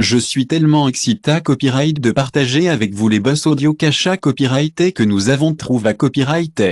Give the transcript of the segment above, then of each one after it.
Je suis tellement excité à Copyright de partager avec vous les boss audio qu'Achat Copyright que nous avons trouvé à Copyright.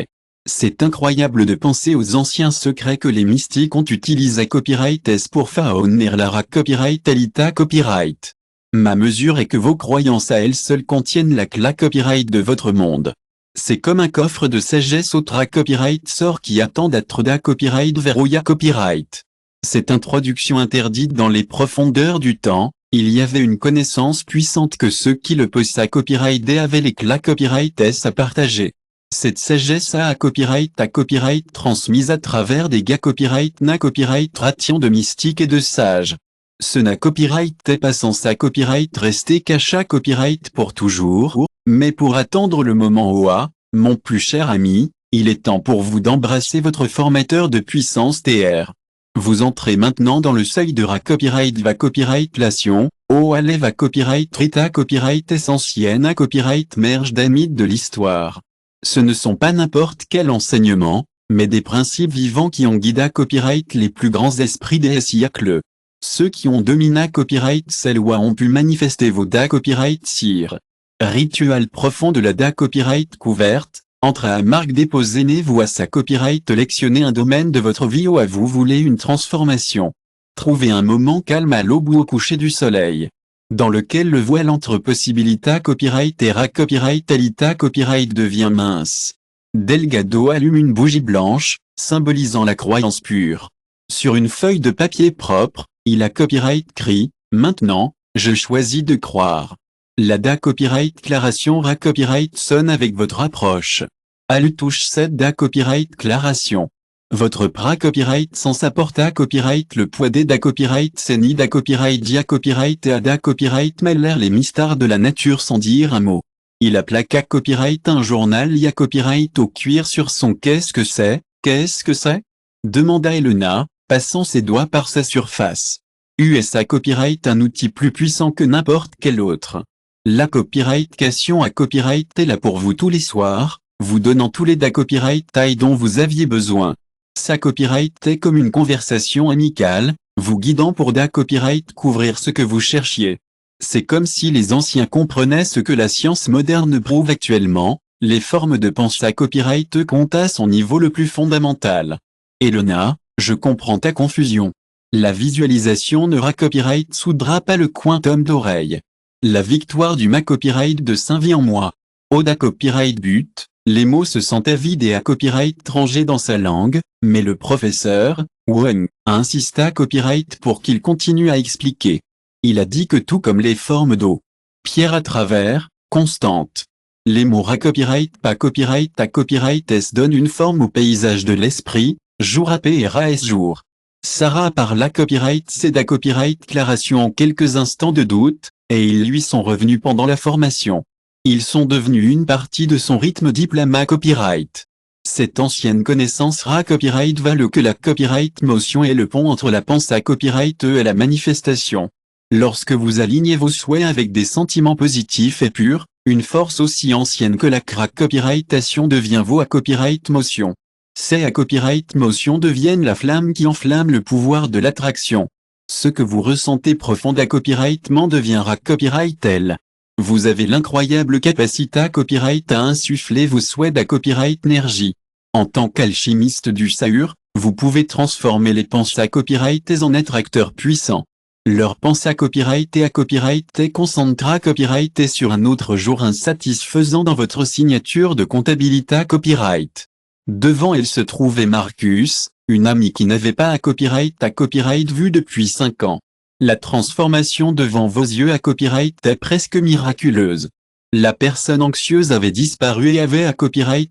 C'est incroyable de penser aux anciens secrets que les mystiques ont utilisés à Copyright pour faunir la Copyright Alita Copyright. Ma mesure est que vos croyances à elles seules contiennent la clé copyright de votre monde. C'est comme un coffre de sagesse autre copyright sort qui attend d'être da copyright verrouilla copyright. Cette introduction interdite dans les profondeurs du temps, il y avait une connaissance puissante que ceux qui le possédaient copyright avaient les clés copyright à partager. Cette sagesse à copyright transmise à travers des gars copyright na copyright ration de mystiques et de sages. Ce na copyright est pas sans sa copyright rester qu'Achat Copyright pour toujours, mais pour attendre le moment OA, mon plus cher ami, il est temps pour vous d'embrasser votre formateur de puissance TR. Vous entrez maintenant dans le seuil de copyright va copyright lation, OA va copyright rita copyright essentienne à copyright merge d'amis de l'histoire. Ce ne sont pas n'importe quel enseignement, mais des principes vivants qui ont guidé copyright les plus grands esprits des siècles. Ceux qui ont dominé copyright ces lois ont pu manifester vos da copyright sire. Rituel profond de la da copyright couverte, entre à marque déposée vous à sa copyright lectionner un domaine de votre vie où à vous voulez une transformation. Trouvez un moment calme à l'aube ou au coucher du soleil, dans lequel le voile entre possibilita copyright et copyright alita copyright devient mince. Delgado allume une bougie blanche, symbolisant la croyance pure. Sur une feuille de papier propre, il a copyright crie, maintenant, je choisis de croire. La da copyright déclaration copyright sonne avec votre approche. Elle touche cette da copyright déclaration. Votre copyright sans apporte à copyright le poids des da copyright c'est ni da copyright dia copyright et à da copyright mêler les mystères de la nature sans dire un mot. Il a plaqué copyright un journal y a copyright au cuir sur son qu'est-ce que c'est demanda Elena, passant ses doigts par sa surface. USA Copyright un outil plus puissant que n'importe quel autre. La copyright-cation à copyright est là pour vous tous les soirs, vous donnant tous les da copyright taille dont vous aviez besoin. Sa copyright est comme une conversation amicale, vous guidant pour da copyright couvrir ce que vous cherchiez. C'est comme si les anciens comprenaient ce que la science moderne prouve actuellement, les formes de pensée copyright comptent à son niveau le plus fondamental. Elena, je comprends ta confusion. La visualisation ne copyright soudra pas le quantum d'oreille. La victoire du copyright de Saint-Vie en moi. Oda copyright but, les mots se sentaient vides et à copyright rangés dans sa langue, mais le professeur, Wang, a insisté à copyright pour qu'il continue à expliquer. Il a dit que tout comme les formes d'eau, pierre à travers, constante. Les mots copyright pas copyright à copyright s donnent une forme au paysage de l'esprit, jour à et s jour. Sarah par la copyright c'est da copyright déclaration en quelques instants de doute, et ils lui sont revenus pendant la formation. Ils sont devenus une partie de son rythme diplôme copyright. Cette ancienne connaissance copyright valent que la copyright motion est le pont entre la pensée copyright et la manifestation. Lorsque vous alignez vos souhaits avec des sentiments positifs et purs, une force aussi ancienne que la copyrightation devient vos copyright motion. Ces copyright motion deviennent la flamme qui enflamme le pouvoir de l'attraction. Ce que vous ressentez profond copyrightement devient copyright elle. Vous avez l'incroyable capacité copyright à insuffler vos souhaits copyright énergie. En tant qu'alchimiste du Saur, vous pouvez transformer les pensées copyright en être acteurs puissants. Leur pensée copyright et concentra copyright sur un autre jour insatisfaisant dans votre signature de comptabilité copyright. Devant elle se trouvait Marcus, une amie qui n'avait pas copyright vu depuis 5 ans. La transformation devant vos yeux copyright est presque miraculeuse. La personne anxieuse avait disparu et avait copyright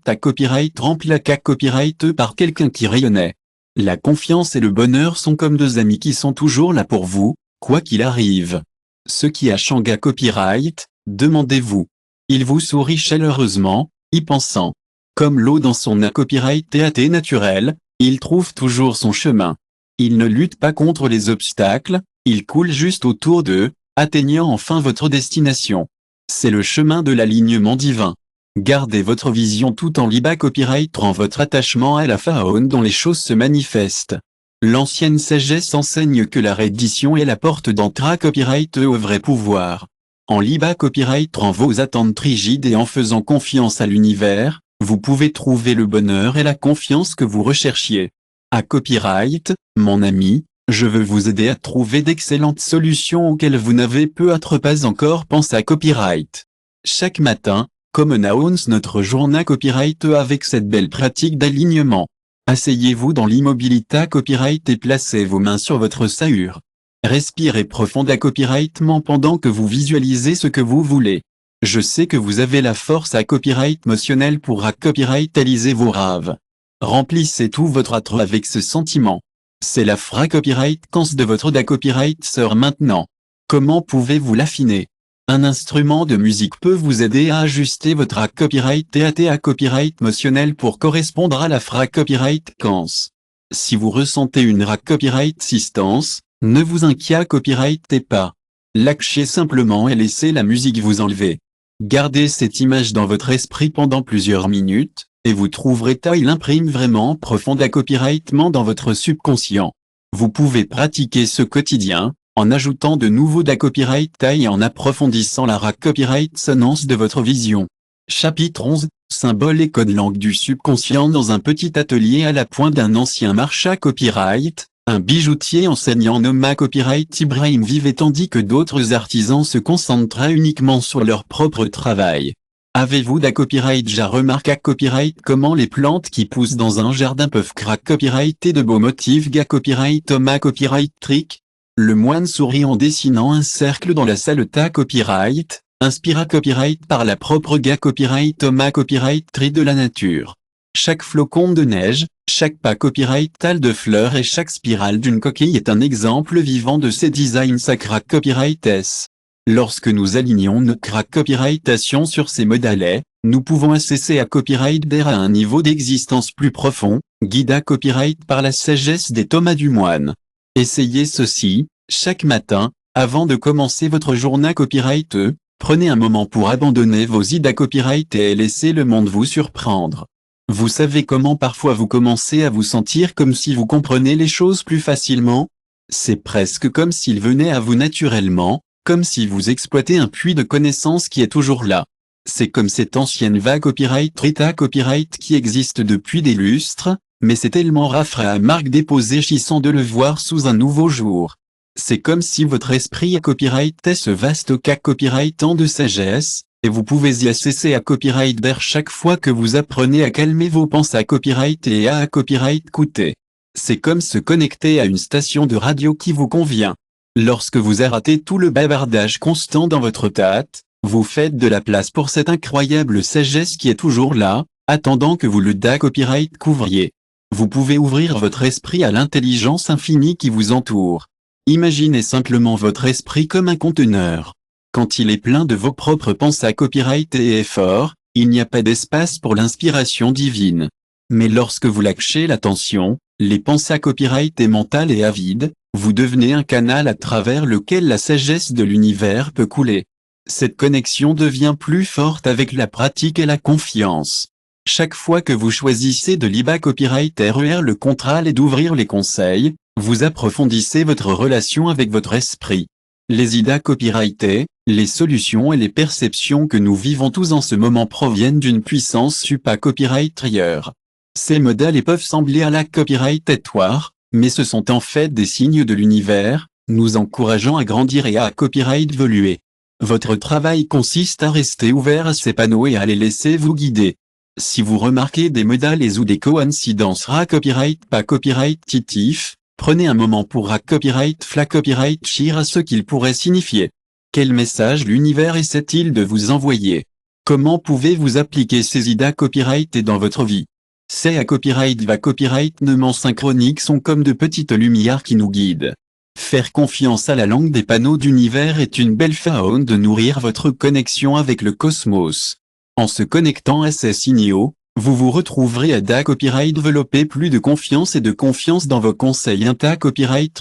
rempli la copyright par quelqu'un qui rayonnait. La confiance et le bonheur sont comme deux amis qui sont toujours là pour vous, quoi qu'il arrive. Ce qui a Shanga copyright, demandez-vous. Il vous sourit chaleureusement, y pensant. Comme l'eau dans son copyright et naturel, il trouve toujours son chemin. Il ne lutte pas contre les obstacles, il coule juste autour d'eux, atteignant enfin votre destination. C'est le chemin de l'alignement divin. Gardez votre vision tout en liba copyright rend votre attachement à la faune dont les choses se manifestent. L'ancienne sagesse enseigne que la reddition est la porte d'entrée à copyright au vrai pouvoir. En liba copyright rend vos attentes rigides et en faisant confiance à l'univers, vous pouvez trouver le bonheur et la confiance que vous recherchiez. À copyright, mon ami, je veux vous aider à trouver d'excellentes solutions auxquelles vous n'avez peut-être pas encore pensé à copyright. Chaque matin, comme annonce notre journal copyright avec cette belle pratique d'alignement. Asseyez-vous dans l'immobilité copyright et placez vos mains sur votre sahur. Respirez profondément copyrightement pendant que vous visualisez ce que vous voulez. Je sais que vous avez la force à copyright émotionnel pour copyrightaliser vos rêves. Remplissez tout votre être avec ce sentiment. C'est la copyright cance de votre copyright sœur maintenant. Comment pouvez-vous l'affiner? Un instrument de musique peut vous aider à ajuster votre copyright et à copyright émotionnel pour correspondre à la copyright cance. Si vous ressentez une copyright assistance, ne vous inquiétez pas. Lâchez simplement et laissez la musique vous enlever. Gardez cette image dans votre esprit pendant plusieurs minutes, et vous trouverez il imprime vraiment profond copyrightement dans votre subconscient. Vous pouvez pratiquer ce quotidien, en ajoutant de nouveaux copyright et en approfondissant la copyright sonnance de votre vision. Chapitre 11, Symboles et codes langue du subconscient. Dans un petit atelier à la pointe d'un ancien marchand copyright, un bijoutier enseignant nommé copyright Ibrahim vivait tandis que d'autres artisans se concentraient uniquement sur leur propre travail. Avez-vous copyright? J'ai remarqué copyright comment les plantes qui poussent dans un jardin peuvent copyrighter de beaux motifs copyright Thomas copyright trick. Le moine sourit en dessinant un cercle dans la salle copyright, inspira copyright par la propre copyright Thomas copyright tri de la nature. Chaque flocon de neige, chaque pas copyright tal de fleurs et chaque spirale d'une coquille est un exemple vivant de ces designs sacra copyright S. Lorsque nous alignons notre copyrightation sur ces modèles, nous pouvons accéder à copyright d'air à un niveau d'existence plus profond, guidé copyright par la sagesse des Thomas du moine. Essayez ceci, chaque matin, avant de commencer votre journée copyright, prenez un moment pour abandonner vos idées copyright et laissez le monde vous surprendre. Vous savez comment parfois vous commencez à vous sentir comme si vous compreniez les choses plus facilement? C'est presque comme s'il venait à vous naturellement, comme si vous exploitez un puits de connaissances qui est toujours là. C'est comme cette ancienne vague copyright Rita copyright qui existe depuis des lustres, mais c'est tellement rare à marque déposée chissant de le voir sous un nouveau jour. C'est comme si votre esprit copyrightait ce vaste copyrightant de sagesse, et vous pouvez y accéder à copyright vers chaque fois que vous apprenez à calmer vos pensées à copyright et à copyright écouter. C'est comme se connecter à une station de radio qui vous convient. Lorsque vous arrêtez tout le bavardage constant dans votre tête, vous faites de la place pour cette incroyable sagesse qui est toujours là, attendant que vous le copyright couvriez. Vous pouvez ouvrir votre esprit à l'intelligence infinie qui vous entoure. Imaginez simplement votre esprit comme un conteneur. Quand il est plein de vos propres pensées copyright et efforts, il n'y a pas d'espace pour l'inspiration divine. Mais lorsque vous lâchez l'attention, les pensées copyright et mentales et avides, vous devenez un canal à travers lequel la sagesse de l'univers peut couler. Cette connexion devient plus forte avec la pratique et la confiance. Chaque fois que vous choisissez de liba copyright le contrat et d'ouvrir les conseils, vous approfondissez votre relation avec votre esprit. Les idées copyrightées, les solutions et les perceptions que nous vivons tous en ce moment proviennent d'une puissance copyright. Ces modèles peuvent sembler à la copyrightatoire, mais ce sont en fait des signes de l'univers, nous encourageant à grandir et à copyright évoluer. Votre travail consiste à rester ouvert à ces panneaux et à les laisser vous guider. Si vous remarquez des modèles ou des coïncidences copyright pas copyright titif, prenez un moment pour copyright copyright à ce qu'il pourrait signifier. Quel message l'univers essaie-t-il de vous envoyer? Comment pouvez-vous appliquer ces idées copyright dans votre vie? Ces copyrightnement synchroniques sont comme de petites lumières qui nous guident. Faire confiance à la langue des panneaux d'univers est une belle façon de nourrir votre connexion avec le cosmos. En se connectant à ces signaux, vous vous retrouverez à copyright développer plus de confiance et de confiance dans vos conseils copyright.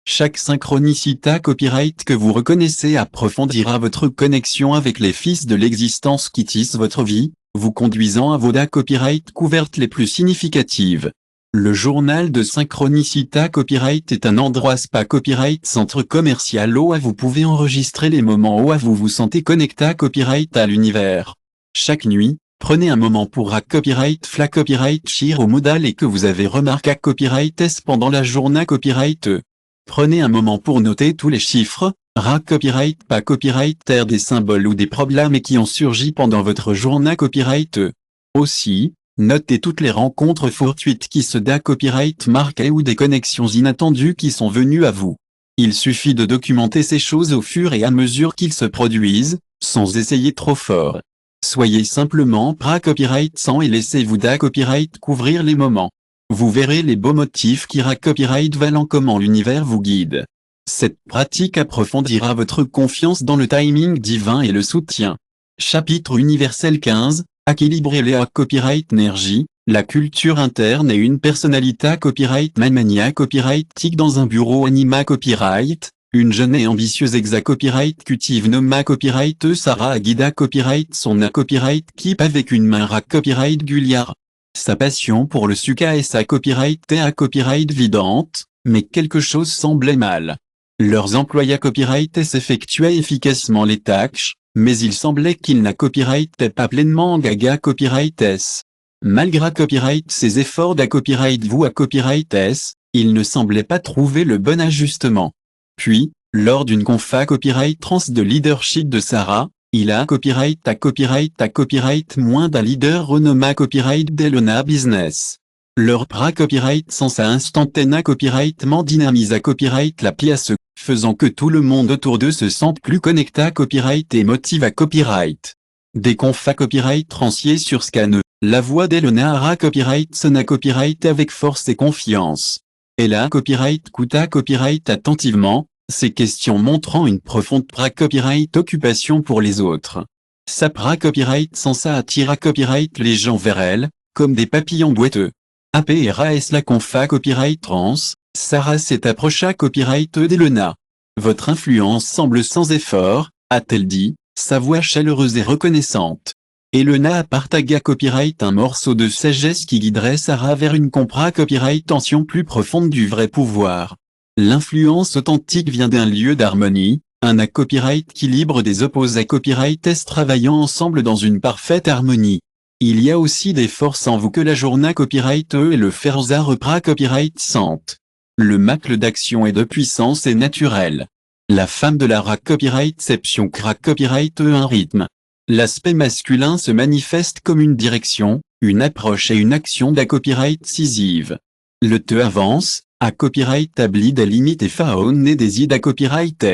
Chaque synchronicité copyright que vous reconnaissez approfondira votre connexion avec les fils de l'existence qui tissent votre vie, vous conduisant à vos copyright couvertes les plus significatives. Le journal de Synchronicita Copyright est un endroit spa copyright centre commercial où vous pouvez enregistrer les moments où vous vous sentez connecté à copyright à l'univers. Chaque nuit, prenez un moment pour à copyright fla copyright share au modal et que vous avez remarqué à copyright s pendant la journée copyright e. Prenez un moment pour noter tous les chiffres, ra copyright pas copyright ter des symboles ou des problèmes qui ont surgi pendant votre journée copyright e. Aussi, notez toutes les rencontres fortuites qui se da copyright marquées ou des connexions inattendues qui sont venues à vous. Il suffit de documenter ces choses au fur et à mesure qu'ils se produisent, sans essayer trop fort. Soyez simplement pra copyright sans et laissez-vous da copyright couvrir les moments. Vous verrez les beaux motifs qui ra copyright valant comment l'univers vous guide. Cette pratique approfondira votre confiance dans le timing divin et le soutien. Chapitre universel 15. Équilibrer les copyright énergie, la culture interne et une personnalité copyright mania copyright dans un bureau anima copyright, une jeune et ambitieuse exa copyright cultive noma copyright Sarah Aguida copyright son copyright keep avec une main ra copyright Guliar. Sa passion pour le suka et sa copyright à copyright vidante, mais quelque chose semblait mal. Leurs employés copyright s'effectuaient efficacement les tâches, mais il semblait qu'il n'a copyright pas pleinement gaga copyright s. Malgré copyright ses efforts d'à copyright vous à copyright s, il ne semblait pas trouver le bon ajustement. Puis, lors d'une confa copyright trans de leadership de Sarah, il a copyright à copyright moins d'un leader renommé copyright d'Elona Business. Leur pra copyright sans à instantanément copyrightement dynamise à copyright la pièce, faisant que tout le monde autour d'eux se sente plus connecté à copyright et motive à copyright. Des confs copyright transiers sur scan, la voix d'Elona Ara copyright sonne à copyright avec force et confiance. Elle a copyright coûta copyright attentivement, ces questions montrant une profonde pra copyright occupation pour les autres. Sa pra copyright sans ça attire à copyright les gens vers elle, comme des papillons boiteux. APRAS la confa copyright trans, Sarah s'est approcha copyright d'Elona. Votre influence semble sans effort, a-t-elle dit, sa voix chaleureuse et reconnaissante. Elona a partagé copyright un morceau de sagesse qui guiderait Sarah vers une compra copyright tension plus profonde du vrai pouvoir. L'influence authentique vient d'un lieu d'harmonie, un copyright qui libre des opposés copyright travaillant ensemble dans une parfaite harmonie. Il y a aussi des forces en vous que la journée copyright et le ferza repra copyright sentent. Le macle d'action et de puissance est naturel. La femme de la ra copyrightception crack copyright un rythme. L'aspect masculin se manifeste comme une direction, une approche et une action d'à copyright incisive. Le te avance, à copyright établit des limites et faune et des idées à copyright.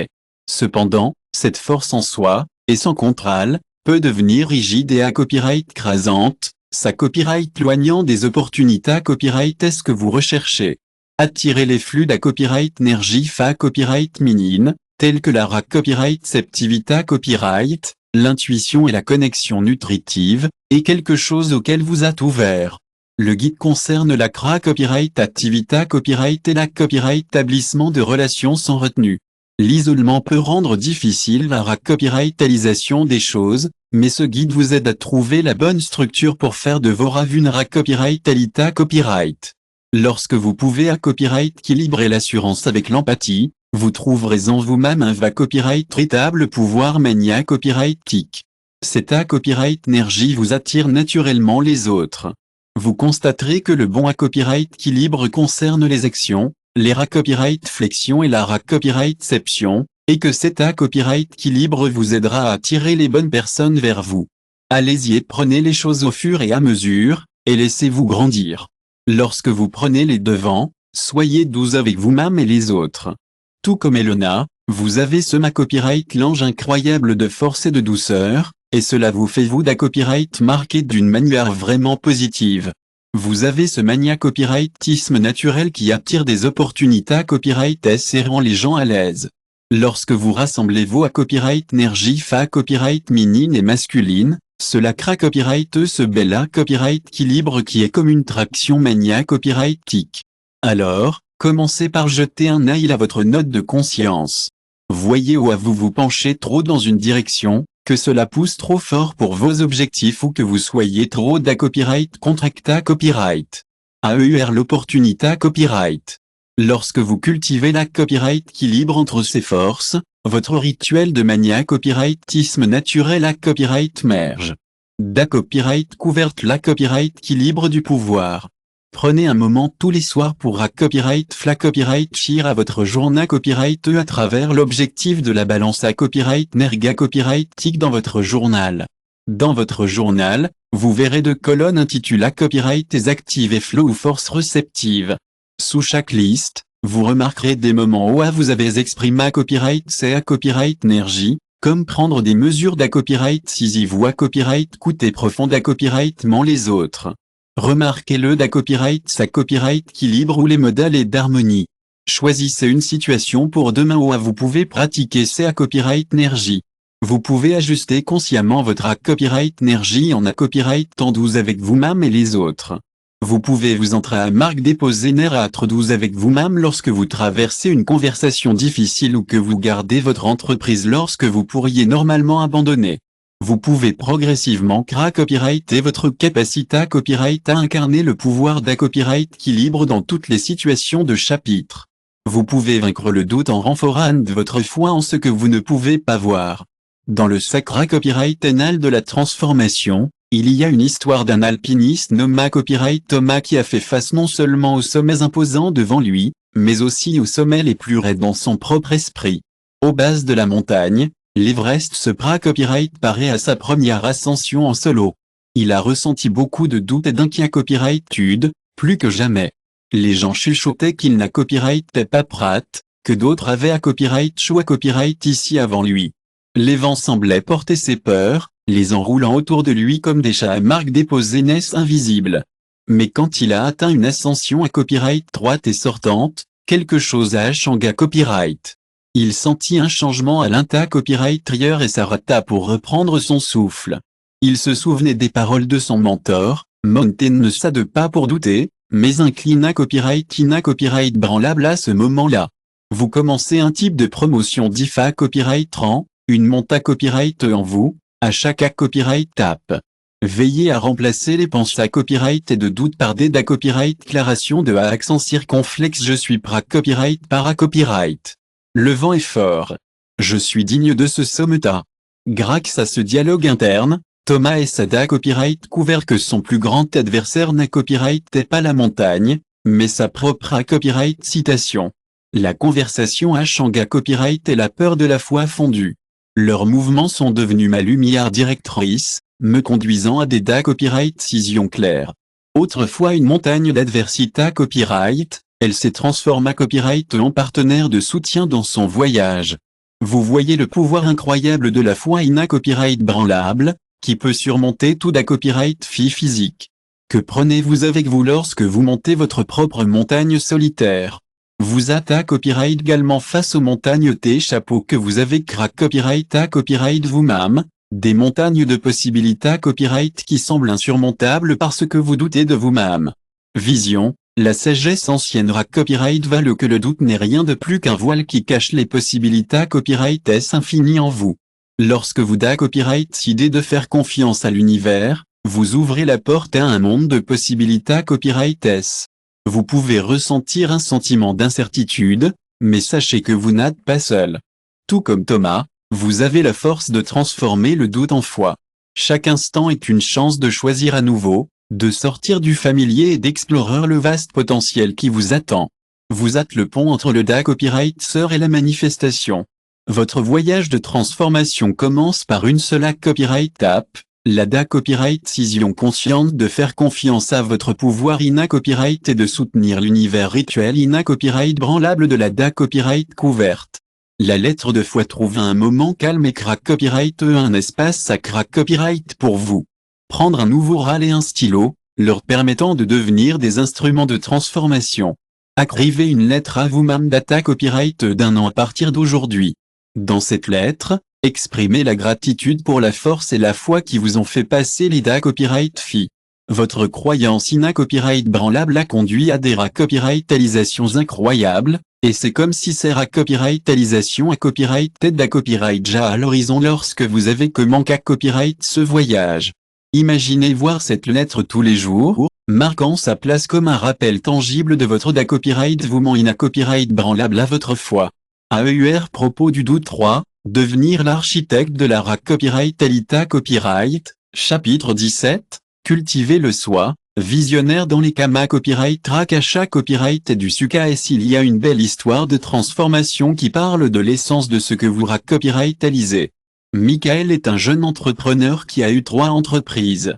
Cependant, cette force en soi, et sans contrale, peut devenir rigide et à copyright crasante, sa copyright loignant des opportunités à copyright est ce que vous recherchez. Attirer les flux d'à copyright énergie fa copyright minine, tels que la ra copyright septivita copyright, l'intuition et la connexion nutritive, est quelque chose auquel vous êtes ouvert. Le guide concerne la cra copyright activita copyright et la copyright établissement de relations sans retenue. L'isolement peut rendre difficile la ra copyrightalisation des choses, mais ce guide vous aide à trouver la bonne structure pour faire de vos raves une ra copyrightalité copyright. Lorsque vous pouvez à copyright équilibrer l'assurance avec l'empathie, vous trouverez en vous-même un va copyright véritable pouvoir mania copyright tic. Cet à copyright énergie vous attire naturellement les autres. Vous constaterez que le bon à copyright équilibre concerne les actions, les ra copyright flexion et la ra copyrightception, et que cet à copyright équilibre vous aidera à attirer les bonnes personnes vers vous. Allez-y et prenez les choses au fur et à mesure, et laissez-vous grandir. Lorsque vous prenez les devants, soyez doux avec vous-même et les autres. Tout comme Elona, vous avez ce ma copyright l'ange incroyable de force et de douceur, et cela vous fait vous d'à copyright marqué d'une manière vraiment positive. Vous avez ce mania copyrightisme naturel qui attire des opportunités à copyright et rend les gens à l'aise. Lorsque vous rassemblez vos à copyright énergie fa copyright minine et masculine, cela crée copyright ce bel à copyright équilibre qui est comme une traction mania copyright tic. Alors, commencez par jeter un œil à votre note de conscience. Voyez où vous vous penchez trop dans une direction, que cela pousse trop fort pour vos objectifs ou que vous soyez trop d'à copyright contracta copyright. AEUR l'opportunité copyright. Lorsque vous cultivez la copyright qui libre entre ses forces, votre rituel de mania copyrightisme naturel à copyright merge. Da copyright couverte la copyright qui libre du pouvoir. Prenez un moment tous les soirs pour à copyright fla copyright share à votre journal copyright à travers l'objectif de la balance à copyright nerga copyright tic dans votre journal. Dans votre journal, vous verrez deux colonnes intitulées copyright et active et flow ou force réceptive. Sous chaque liste, vous remarquerez des moments où vous avez exprimé à copyright c'est à copyright énergie, comme prendre des mesures d'à copyright decisive ou à copyright coûter profond à copyrightement les autres. Remarquez-le d'à copyright sa copyright équilibre ou les modèles et d'harmonie. Choisissez une situation pour demain où vous pouvez pratiquer c'est à copyright énergie. Vous pouvez ajuster consciemment votre à copyright énergie en à copyright temps 12 avec vous-même et les autres. Vous pouvez vous entrer à marque déposer nerâtre 12 avec vous-même lorsque vous traversez une conversation difficile ou que vous gardez votre entreprise lorsque vous pourriez normalement abandonner. Vous pouvez progressivement créer copyright et votre capacité à copyright à incarner le pouvoir d'à copyright équilibre dans toutes les situations de chapitre. Vous pouvez vaincre le doute en renforçant de votre foi en ce que vous ne pouvez pas voir. Dans le sacré copyright annal de la transformation, il y a une histoire d'un alpiniste nommé Copyright Thomas qui a fait face non seulement aux sommets imposants devant lui, mais aussi aux sommets les plus raides dans son propre esprit. Au bas de la montagne, l'Everest se préparait à sa première ascension en solo. Il a ressenti beaucoup de doutes et d'inquiétude, plus que jamais. Les gens chuchotaient qu'il n'a copyrighté pas prête, que d'autres avaient à copyright ou à copyright ici avant lui. Les vents semblaient porter ses peurs, les enroulant autour de lui comme des chats à marque déposée naissent invisibles. Mais quand il a atteint une ascension à copyright droite et sortante, quelque chose a changé à copyright. Il sentit un changement à l'inta copyright intérieur et s'arrêta pour reprendre son souffle. Il se souvenait des paroles de son mentor, Mountain ne s'aide pas pour douter, mais inclina copyright branlable à ce moment-là. Vous commencez un type de promotion d'IFA copyright rang, une monta copyright en vous, à chaque à copyright tape. Veillez à remplacer les pensées à copyright et de doute par des da copyright déclaration de à accent circonflexe je suis pra copyright para copyright. Le vent est fort. Je suis digne de ce sommeta. Grâce à ce dialogue interne, Thomas et Sada copyright couvert que son plus grand adversaire n'a copyrighté pas la montagne, mais sa propre copyright citation. La conversation à Shanga copyright et la peur de la foi fondue. Leurs mouvements sont devenus ma lumière directrice, me conduisant à des da copyright décisions claires. Autrefois une montagne d'adversité copyright, elle s'est transformée copyright en partenaire de soutien dans son voyage. Vous voyez le pouvoir incroyable de la foi ina copyright branlable, qui peut surmonter tout da copyright physique. Que prenez-vous avec vous lorsque vous montez votre propre montagne solitaire? Vous êtes à copyright également face aux montagnes T chapeau que vous avez crack copyright à copyright vous-même, des montagnes de possibilités copyright qui semblent insurmontables parce que vous doutez de vous-même. Vision, la sagesse ancienne ra copyright valent que le doute n'est rien de plus qu'un voile qui cache les possibilités copyright S infinies en vous. Lorsque vous da copyright décidez de faire confiance à l'univers, vous ouvrez la porte à un monde de possibilités copyright S. Vous pouvez ressentir un sentiment d'incertitude, mais sachez que vous n'êtes pas seul. Tout comme Thomas, vous avez la force de transformer le doute en foi. Chaque instant est une chance de choisir à nouveau, de sortir du familier et d'explorer le vaste potentiel qui vous attend. Vous êtes le pont entre le da copyright sœur et la manifestation. Votre voyage de transformation commence par une seule copyright app. La da copyright décision consciente de faire confiance à votre pouvoir ina copyright et de soutenir l'univers rituel ina copyright branlable de la da copyright couverte. La lettre de foi trouve un moment calme et crack copyright un espace à crack copyright pour vous. Prendre un nouveau râle et un stylo, leur permettant de devenir des instruments de transformation. Écrivez une lettre à vous-même data copyright d'un an à partir d'aujourd'hui. Dans cette lettre, exprimez la gratitude pour la force et la foi qui vous ont fait passer les da copyright fi. Votre croyance ina copyright branlable a conduit à des copyrightalisations incroyables, et c'est comme si ces copyrightalisations à copyright tête da copyright ja à l'horizon lorsque vous avez commencé à copyright ce voyage. Imaginez voir cette lettre tous les jours, marquant sa place comme un rappel tangible de votre DA copyright vouement in a copyright branlable à votre foi. AEUR propos du doute 3, devenir l'architecte de la RA copyright Alita copyright, chapitre 17, cultiver le soi, visionnaire dans les Kama copyright Rakasha copyright et du Suka-S. Il y a une belle histoire de transformation qui parle de l'essence de ce que vous RA copyrightalisez. Michael est un jeune entrepreneur qui a eu 3 entreprises.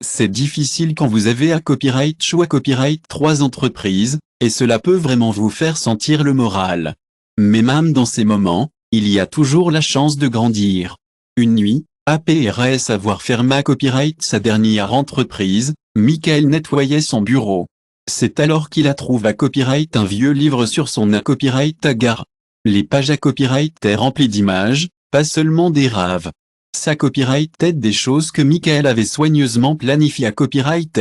C'est difficile quand vous avez à copyright choix copyright 3 entreprises, et cela peut vraiment vous faire sentir le moral. Mais même dans ces moments, il y a toujours la chance de grandir. Une nuit, après avoir fermé à copyright sa dernière entreprise, Michael nettoyait son bureau. C'est alors qu'il a trouvé à copyright un vieux livre sur son à copyright agar. Les pages à copyright étaient remplies d'images, pas seulement des raves. Sa copyright aide des choses que Michael avait soigneusement planifiées à copyright.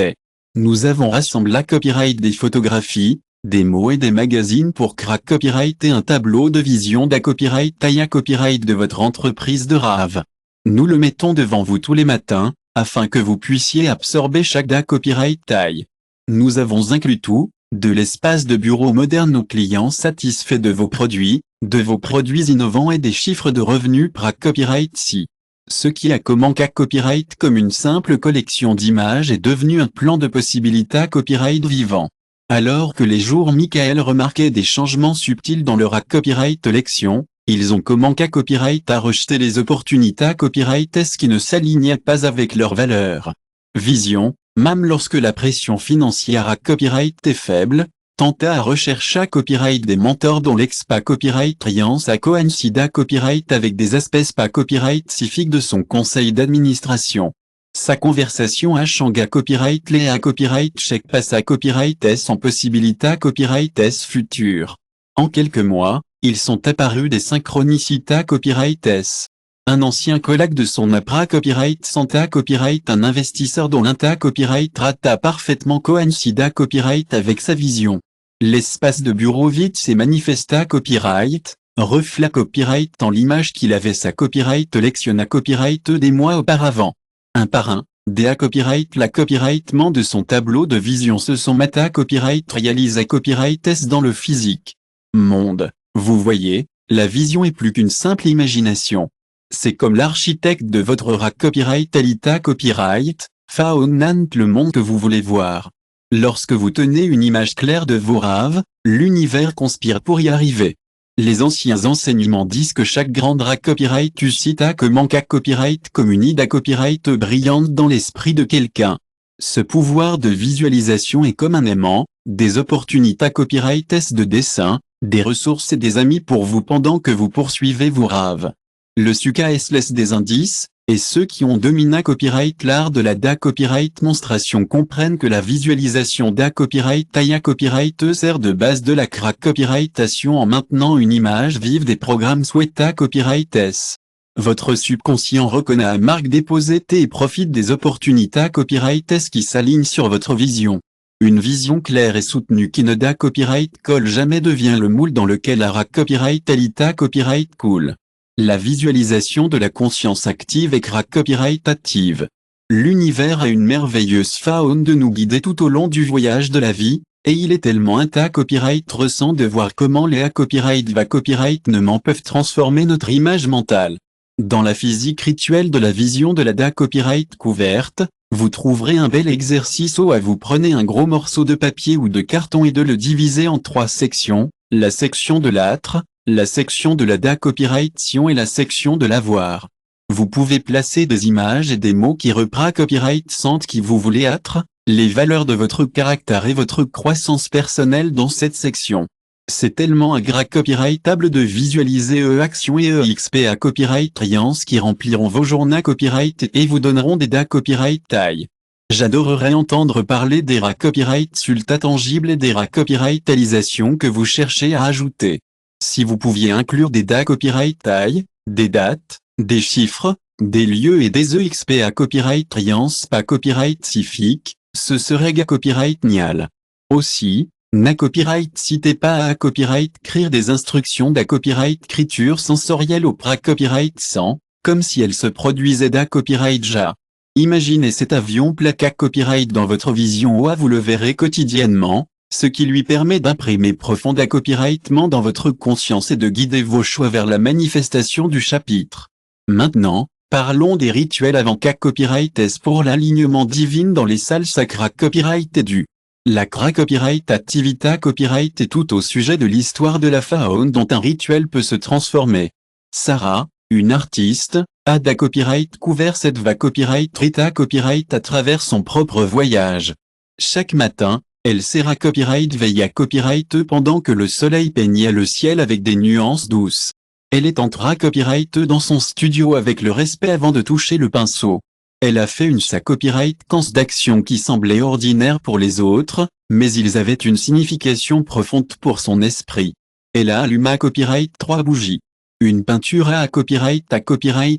Nous avons rassemblé à copyright des photographies, des mots et des magazines pour crack copyright et un tableau de vision d'à copyright à copyright de votre entreprise de rave. Nous le mettons devant vous tous les matins, afin que vous puissiez absorber chaque DA copyright taille. Nous avons inclus tout, de l'espace de bureau moderne aux clients satisfaits de vos produits innovants et des chiffres de revenus par copyright si. Ce qui a commencé à copyright comme une simple collection d'images est devenu un plan de possibilités à copyright vivant. Alors que les jours Michael remarquait des changements subtils dans leur copyright lection, ils ont commencé à copyright à rejeter les opportunités à copyright qui ne s'alignaient pas avec leurs valeurs. Vision, même lorsque la pression financière à copyright est faible, tenta à rechercher à copyright des mentors dont l'expa copyright Triance a coïncide à copyright avec des aspects pas copyright civiques de son conseil d'administration. Sa conversation à Shanga copyright les à copyright check passe à copyright S en possibilité à copyright S futur. En quelques mois, ils sont apparus des synchronicités à copyright S. Un ancien collègue de son APRA copyright Santa copyright un investisseur dont l'inta copyright rata parfaitement coïncide à copyright avec sa vision. L'espace de bureau vide s'est manifesté à copyright, reflet copyright en l'image qu'il avait sa copyright lection à copyright des mois auparavant. Un par un, DA copyright la copyrightement de son tableau de vision se sont mata copyright réalise à copyright S dans le physique. Monde, vous voyez, la vision est plus qu'une simple imagination. C'est comme l'architecte de votre RA copyright Alita copyright, faunant le monde que vous voulez voir. Lorsque vous tenez une image claire de vos raves, l'univers conspire pour y arriver. Les anciens enseignements disent que chaque grande RA copyright suscite à comment qu'à copyright comme une idée à copyright brillante dans l'esprit de quelqu'un. Ce pouvoir de visualisation est comme un aimant, des opportunités à copyright S de dessin, des ressources et des amis pour vous pendant que vous poursuivez vos raves. Le Suka-S laisse des indices, et ceux qui ont dominé copyright l'art de la DA copyright monstration comprennent que la visualisation DA copyright à copyright sert de base de la crack copyrightation en maintenant une image vive des programmes souhaita copyright S. Votre subconscient reconnaît la marque déposée et profite des opportunités à copyright S qui s'alignent sur votre vision. Une vision claire et soutenue qui ne DA copyright colle jamais devient le moule dans lequel la RA copyright Alita copyright coule. La visualisation de la conscience active et crack copyright active. L'univers a une merveilleuse faune de nous guider tout au long du voyage de la vie, et il est tellement inta copyright ressent de voir comment les copyright va copyright peuvent transformer notre image mentale. Dans la physique rituelle de la vision de la DA copyright couverte, vous trouverez un bel exercice où vous prenez un gros morceau de papier ou de carton et de le diviser en 3 sections, la section de l'âtre, la section de la DA copyrightation et la section de l'avoir. Vous pouvez placer des images et des mots qui reprennent copyright sentent qui vous voulez être, les valeurs de votre caractère et votre croissance personnelle dans cette section. C'est tellement copyrightable de visualiser actions et exp à copyright triance qui rempliront vos journées copyright et vous donneront des DA copyright taille. J'adorerais entendre parler des RA copyright sulta tangibles et des RA copyrightalisation que vous cherchez à ajouter. Si vous pouviez inclure des DA copyright taille, des dates, des chiffres, des lieux et des exp à copyright triance pas copyright civique, ce serait copyright nial. Aussi, na copyright citez pas à copyright écrire des instructions d'à copyright écriture sensorielle au pra copyright sans, comme si elle se produisait d'à copyright ja. Imaginez cet avion placa copyright dans votre vision OA, vous le verrez quotidiennement, ce qui lui permet d'imprimer profond copyrightement dans votre conscience et de guider vos choix vers la manifestation du chapitre. Maintenant, parlons des rituels avant copyright pour l'alignement divin dans les salles sacra copyright du. La copyright activita copyright est tout au sujet de l'histoire de la faune dont un rituel peut se transformer. Sarah, une artiste, a da copyright couvert cette va copyright rita copyright à travers son propre voyage. Chaque matin, elle sera copyright veille à copyright pendant que le soleil peignait le ciel avec des nuances douces. Elle est entra copyright dans son studio avec le respect avant de toucher le pinceau. Elle a fait sa copyright d'action qui semblait ordinaire pour les autres, mais ils avaient une signification profonde pour son esprit. Elle a allumé copyright 3 bougies. Une peinture à copyright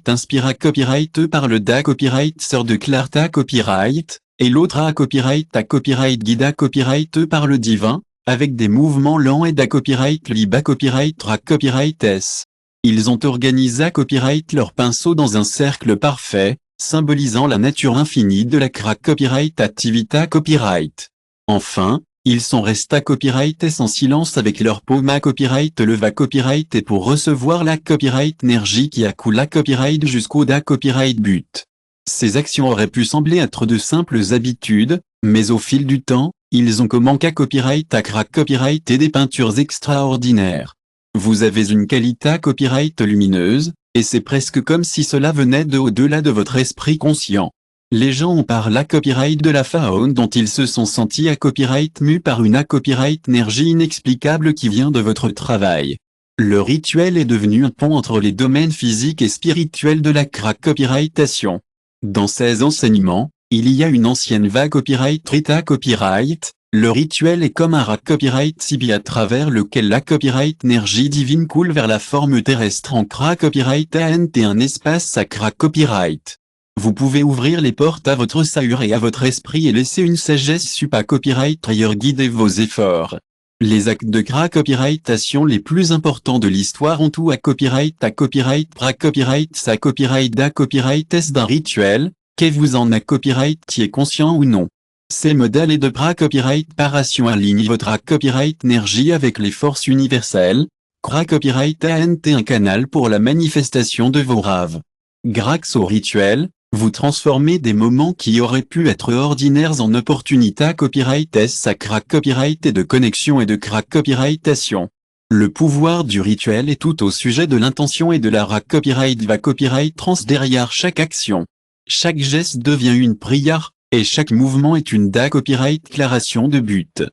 inspira copyright par le da copyright sœur de Clarta copyright, et l'autre à copyright guida copyright par le divin, avec des mouvements lents et da copyright liba copyright ra copyright s. Ils ont organisé copyright leur pinceau dans un cercle parfait, symbolisant la nature infinie de la copyright activita copyright. Enfin, ils sont restés copyright en silence avec leur paume copyright le va copyright et pour recevoir la copyright énergie qui accoule la copyright jusqu'au da copyright but. Ces actions auraient pu sembler être de simples habitudes, mais au fil du temps, ils ont commencé copyright copyright et des peintures extraordinaires. Vous avez une qualité copyright lumineuse, et c'est presque comme si cela venait de au-delà de votre esprit conscient. Les gens ont parlé copyright de la faune dont ils se sont sentis copyright mus par une copyright énergie inexplicable qui vient de votre travail. Le rituel est devenu un pont entre les domaines physiques et spirituels de la copyrightation. Dans ces enseignements, il y a une ancienne vague copyright rita copyright. Le rituel est comme un copyright sibi à travers lequel la copyright énergie divine coule vers la forme terrestre en copyright ant et un espace sacra copyright. Vous pouvez ouvrir les portes à votre sahure et à votre esprit et laisser une sagesse supa copyright ailleurs guider vos efforts. Les actes de copyrightation les plus importants de l'histoire ont tout à copyright pra copyright sa copyright da copyright est d'un rituel, que vous en a copyright qui est conscient ou non. Ces modèles et de copyright paration alignent votre copyright énergie avec les forces universelles. Copyright ant est un canal pour la manifestation de vos rêves. Grâce au rituel, vous transformez des moments qui auraient pu être ordinaires en opportunités copyright sacra copyright et de connexion et de copyrightation. Le pouvoir du rituel est tout au sujet de l'intention et de la copyright va copyright trans derrière chaque action. Chaque geste devient une prière, et chaque mouvement est une da copyright déclaration de but.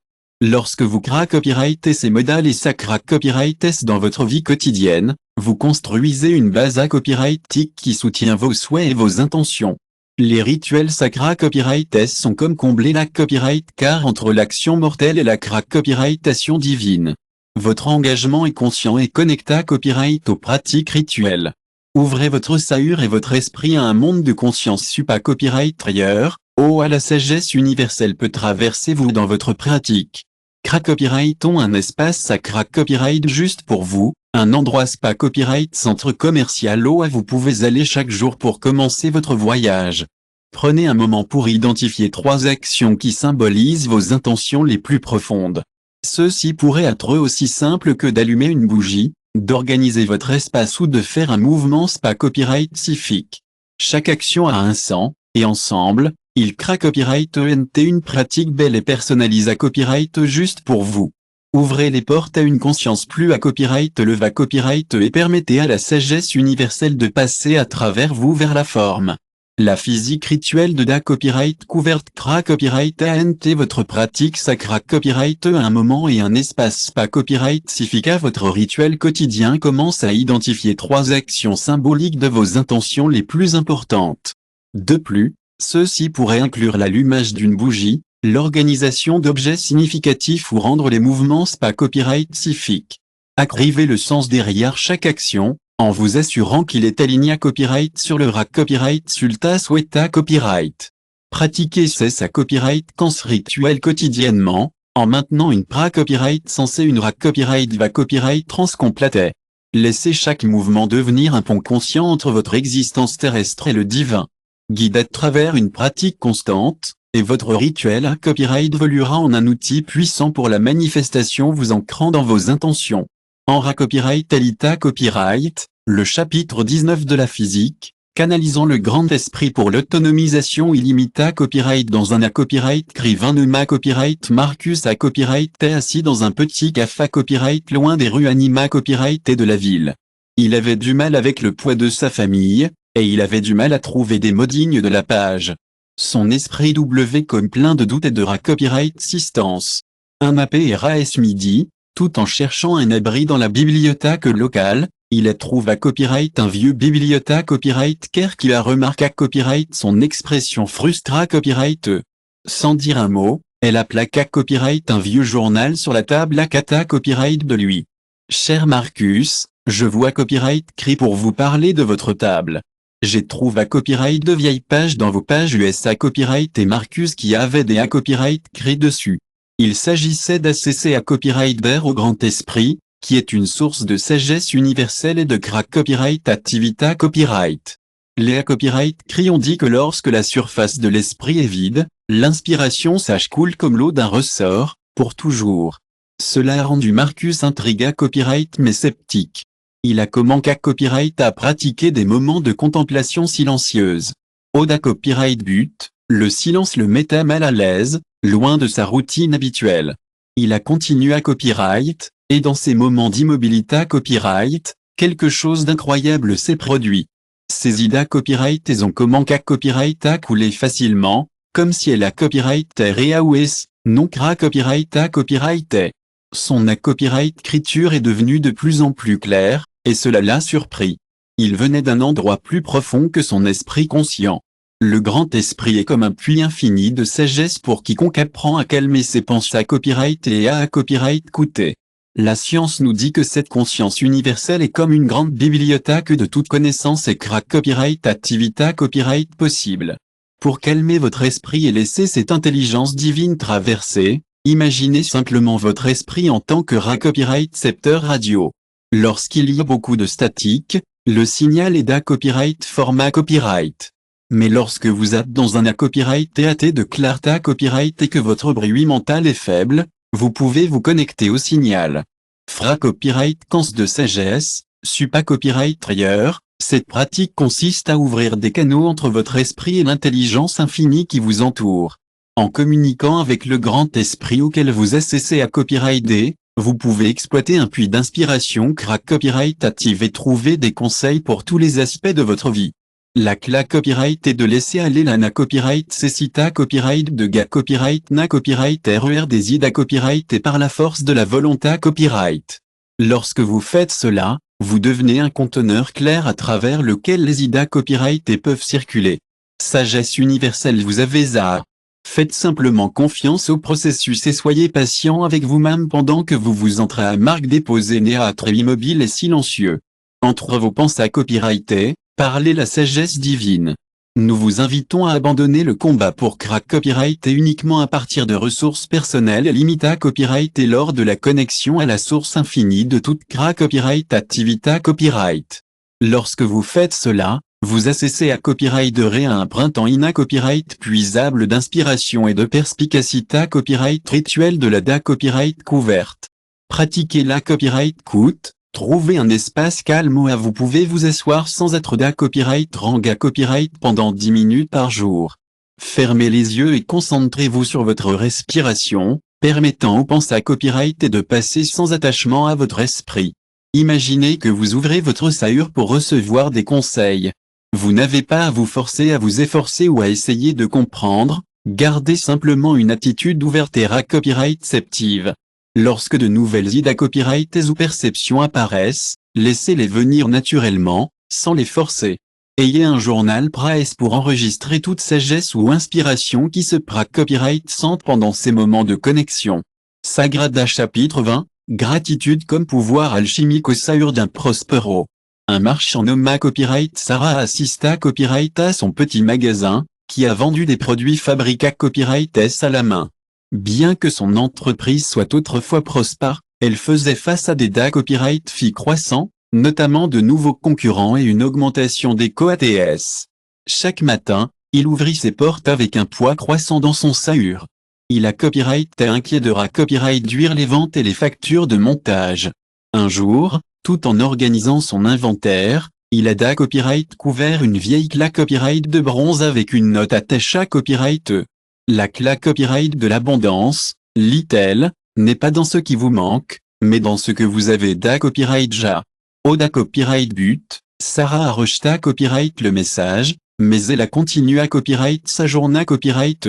Lorsque vous copyrightez ces modèles et sacra copyright dans votre vie quotidienne, vous construisez une base copyrightique qui soutient vos souhaits et vos intentions. Les rituels sacra copyright sont comme combler la copyright car entre l'action mortelle et la copyrightation divine. Votre engagement est conscient et connecté copyright aux pratiques rituelles. Ouvrez votre sahure et votre esprit à un monde de conscience supa copyright ailleurs, à la sagesse universelle peut traverser vous dans votre pratique. Copyrightons un espace sacra copyright juste pour vous, un endroit spa copyright centre commercial où vous pouvez aller chaque jour pour commencer votre voyage. Prenez un moment pour identifier 3 actions qui symbolisent vos intentions les plus profondes. Ceci pourrait être aussi simple que d'allumer une bougie, d'organiser votre espace ou de faire un mouvement spa copyright spécifique. Chaque action a un sens, et ensemble, il copyright une pratique belle et personnalisée copyright juste pour vous. Ouvrez les portes à une conscience plus copyright le va copyright et permettez à la sagesse universelle de passer à travers vous vers la forme. La physique rituelle de da copyright couverte copyright et votre pratique sacra copyright un moment et un espace spa copyright significa votre rituel quotidien commence à identifier 3 actions symboliques de vos intentions les plus importantes. De plus, ceci pourrait inclure l'allumage d'une bougie, l'organisation d'objets significatifs ou rendre les mouvements spa copyright spécifiques. Écrivez le sens derrière chaque action, en vous assurant qu'il est aligné copyright sur le copyright sulta souhaita copyright. Pratiquez sa copyright rituel quotidiennement, en maintenant une copyright sensée une copyright va copyright transcomplétée. Laissez chaque mouvement devenir un pont conscient entre votre existence terrestre et le divin. guide à travers une pratique constante, et votre rituel à copyright évoluera en un outil puissant pour la manifestation vous ancrant dans vos intentions. Enra Copyright Alita Copyright, le chapitre 19 de la physique, canalisant le grand esprit pour l'autonomisation illimitée copyright dans un copyright Crivin Numa copyright Marcus à copyright est assis dans un petit café copyright loin des rues Anima copyright et de la ville. Il avait du mal avec le poids de sa famille, et il avait du mal à trouver des mots dignes de la page. Son esprit W comme plein de doutes et de copyright assistance. Un AP et RAS midi, tout en cherchant un abri dans la bibliothèque locale, il trouve à copyright un vieux bibliothèque copyright car qu'il a remarqué à copyright son expression frustra copyright. Sans dire un mot, elle a plaqué copyright un vieux journal sur la table à cata copyright de lui. Cher Marcus, je vois copyright crie pour vous parler de votre table. J'ai trouvé à copyright de vieilles pages dans vos pages USA copyright et Marcus qui avait des copyright crie dessus. Il s'agissait d'ACC à copyright d'air au grand esprit, qui est une source de sagesse universelle et de crack copyright activita copyright. Les copyright crie ont dit que lorsque la surface de l'esprit est vide, l'inspiration sage coule comme l'eau d'un ressort, pour toujours. Cela a rendu Marcus intrigué copyright mais sceptique. Il a commencé copyright à pratiquer des moments de contemplation silencieuse. Oda copyright but, le silence le mettait mal à l'aise, loin de sa routine habituelle. Il a continué à copyright, et dans ces moments d'immobilité copyright, quelque chose d'incroyable s'est produit. Ses idées copyright et ont commencé copyright à couler facilement, comme si elle a copyright reaoues, non cra copyright à copyright. Son copyright écriture est devenue de plus en plus claire, et cela l'a surpris. Il venait d'un endroit plus profond que son esprit conscient. Le grand esprit est comme un puits infini de sagesse pour quiconque apprend à calmer ses pensées à copyright et à copyright coûter. La science nous dit que cette conscience universelle est comme une grande bibliothèque de toute connaissance et crack copyright activita copyright possible. Pour calmer votre esprit et laisser cette intelligence divine traverser, imaginez simplement votre esprit en tant que copyright secteur radio. Lorsqu'il y a beaucoup de statique, le signal est copyright format copyright. Mais lorsque vous êtes dans un copyright TAT de clarté copyright et que votre bruit mental est faible, vous pouvez vous connecter au signal. Fra copyright cans de sagesse, supa copyright ailleurs, cette pratique consiste à ouvrir des canaux entre votre esprit et l'intelligence infinie qui vous entoure. En communiquant avec le grand esprit auquel vous assessez à copyright D, vous pouvez exploiter un puits d'inspiration crack copyright active et trouver des conseils pour tous les aspects de votre vie. La cla copyright est de laisser aller la na copyright cécita copyright de ga copyright na copyright RER des ida copyright et par la force de la volonté copyright. Lorsque vous faites cela, vous devenez un conteneur clair à travers lequel les ida copyright peuvent circuler. Sagesse universelle vous avez à. Faites simplement confiance au processus et soyez patient avec vous-même pendant que vous vous entrez à marque déposée néâtre et immobile et silencieux. Entre vos pensées copyrightées, parlez la sagesse divine. Nous vous invitons à abandonner le combat pour crack copyright et uniquement à partir de ressources personnelles limitées copyright et lors de la connexion à la source infinie de toute crack copyright activita copyright. Lorsque vous faites cela, vous assessez à copyright de à un printemps copyright puisable d'inspiration et de perspicacité copyright rituel de la copyright couverte. Pratiquez la copyright coûte. Trouvez un espace calme où vous pouvez vous asseoir sans être copyright ranga copyright pendant 10 minutes par jour. Fermez les yeux et concentrez-vous sur votre respiration, permettant aux pensées copyright et de passer sans attachement à votre esprit. Imaginez que vous ouvrez votre sahure pour recevoir des conseils. Vous n'avez pas à vous forcer à vous efforcer ou à essayer de comprendre, gardez simplement une attitude ouverte et copyright réceptive. Lorsque de nouvelles idées copyright ou perceptions apparaissent, laissez-les venir naturellement, sans les forcer. Ayez un journal presse pour enregistrer toute sagesse ou inspiration qui se copyright sente pendant ces moments de connexion. Sagrada chapitre 20, gratitude comme pouvoir alchimique au sahure d'un prospero. Un marchand nommé copyright Sarah assista copyright à son petit magasin, qui a vendu des produits fabriqués copyright à la main. Bien que son entreprise soit autrefois prospère, elle faisait face à des copyright fees croissants, notamment de nouveaux concurrents et une augmentation des coats. Chaque matin, Il ouvrit ses portes avec un poids croissant dans son sahur. Il a copyrighté inquiet de copyright les ventes et les factures de montage. Un jour, tout en organisant son inventaire, il a copyright couvert une vieille claque copyright de bronze avec une note attachée copyright. La claque copyright de l'abondance, lit-elle, n'est pas dans ce qui vous manque, mais dans ce que vous avez copyright ja. Oda copyright but, Sarah a rejeté copyright le message, mais elle a continué à copyright sa journée copyright.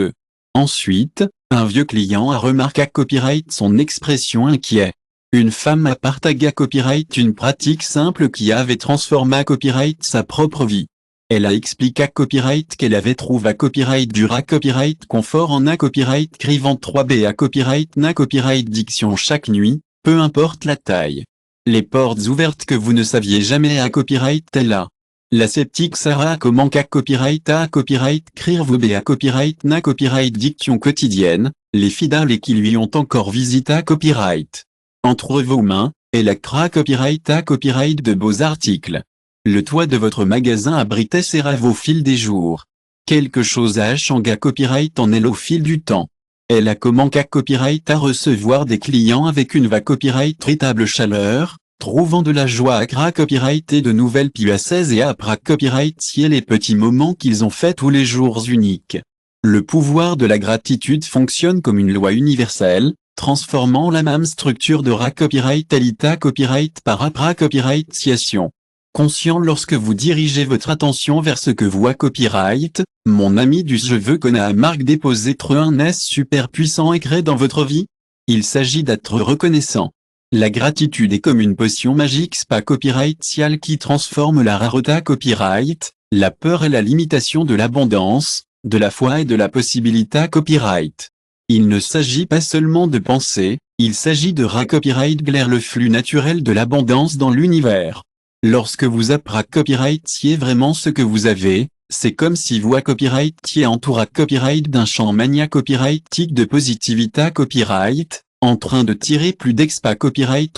Ensuite, un vieux client a remarqué copyright son expression inquiet. Une femme a partagé copyright une pratique simple qui avait transformé copyright sa propre vie. Elle a expliqué copyright qu'elle avait trouvé copyright du copyright confort en copyright écrivant 3B copyright copyright diction chaque nuit, peu importe la taille. Les portes ouvertes que vous ne saviez jamais copyright est là. La sceptique Sarah comment copyright écrire vos copyright copyright diction quotidienne, les fidèles qui lui ont encore visité copyright. Entre vos mains, elle a copyright de beaux articles. Le toit de votre magasin abritait ses rêves au fil des jours. Quelque chose a changé copyright en elle au fil du temps. Elle a copyright à recevoir des clients avec une copyright véritable chaleur, trouvant de la joie à copyright et de nouvelles pièces et à copyright si les petits moments qu'ils ont fait tous les jours uniques. Le pouvoir de la gratitude fonctionne comme une loi universelle, transformant la même structure de copyright à copyright par copyrightation. Conscient lorsque vous dirigez votre attention vers ce que vous copyright, mon ami du je veux qu'on a marque déposer un S super puissant et créé dans votre vie. Il s'agit d'être reconnaissant. La gratitude est comme une potion magique copyrightiale qui transforme la rareté copyright, la peur et la limitation de l'abondance, de la foi et de la possibilité copyright. Il ne s'agit pas seulement de penser, il s'agit de copyright le flux naturel de l'abondance dans l'univers. Lorsque vous copyrightiez vraiment ce que vous avez, c'est comme si vous copyrightiez entouré copyright d'un champ mania copyrightique de positivité copyright, en train de tirer plus copyright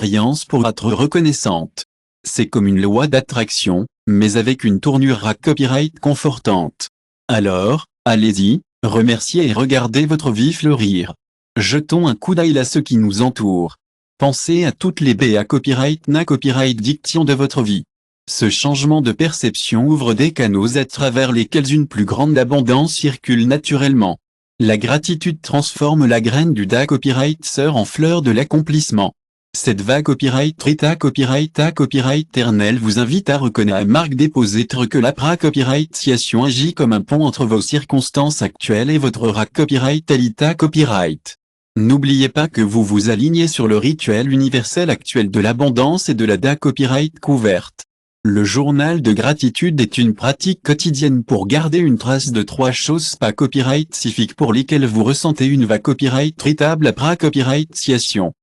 pour être reconnaissante. C'est comme une loi d'attraction, mais avec une tournure copyright confortante. Alors, allez-y, remerciez et regardez votre vie fleurir. Jetons un coup d'œil à ce qui nous entoure. Pensez à toutes les copyright diction de votre vie. Ce changement de perception ouvre des canaux à travers lesquels une plus grande abondance circule naturellement. La gratitude transforme la graine du copyright sœur en fleur de l'accomplissement. Cette copyright éternelle vous invite à reconnaître la marque déposée que la copyrightation agit comme un pont entre vos circonstances actuelles et votre copyright. N'oubliez pas que vous vous alignez sur le rituel universel actuel de l'abondance et de la copyright couverte. Le journal de gratitude est une pratique quotidienne pour garder une trace de 3 choses copyrightifiques pour lesquelles vous ressentez une copyright véritable copyrightation.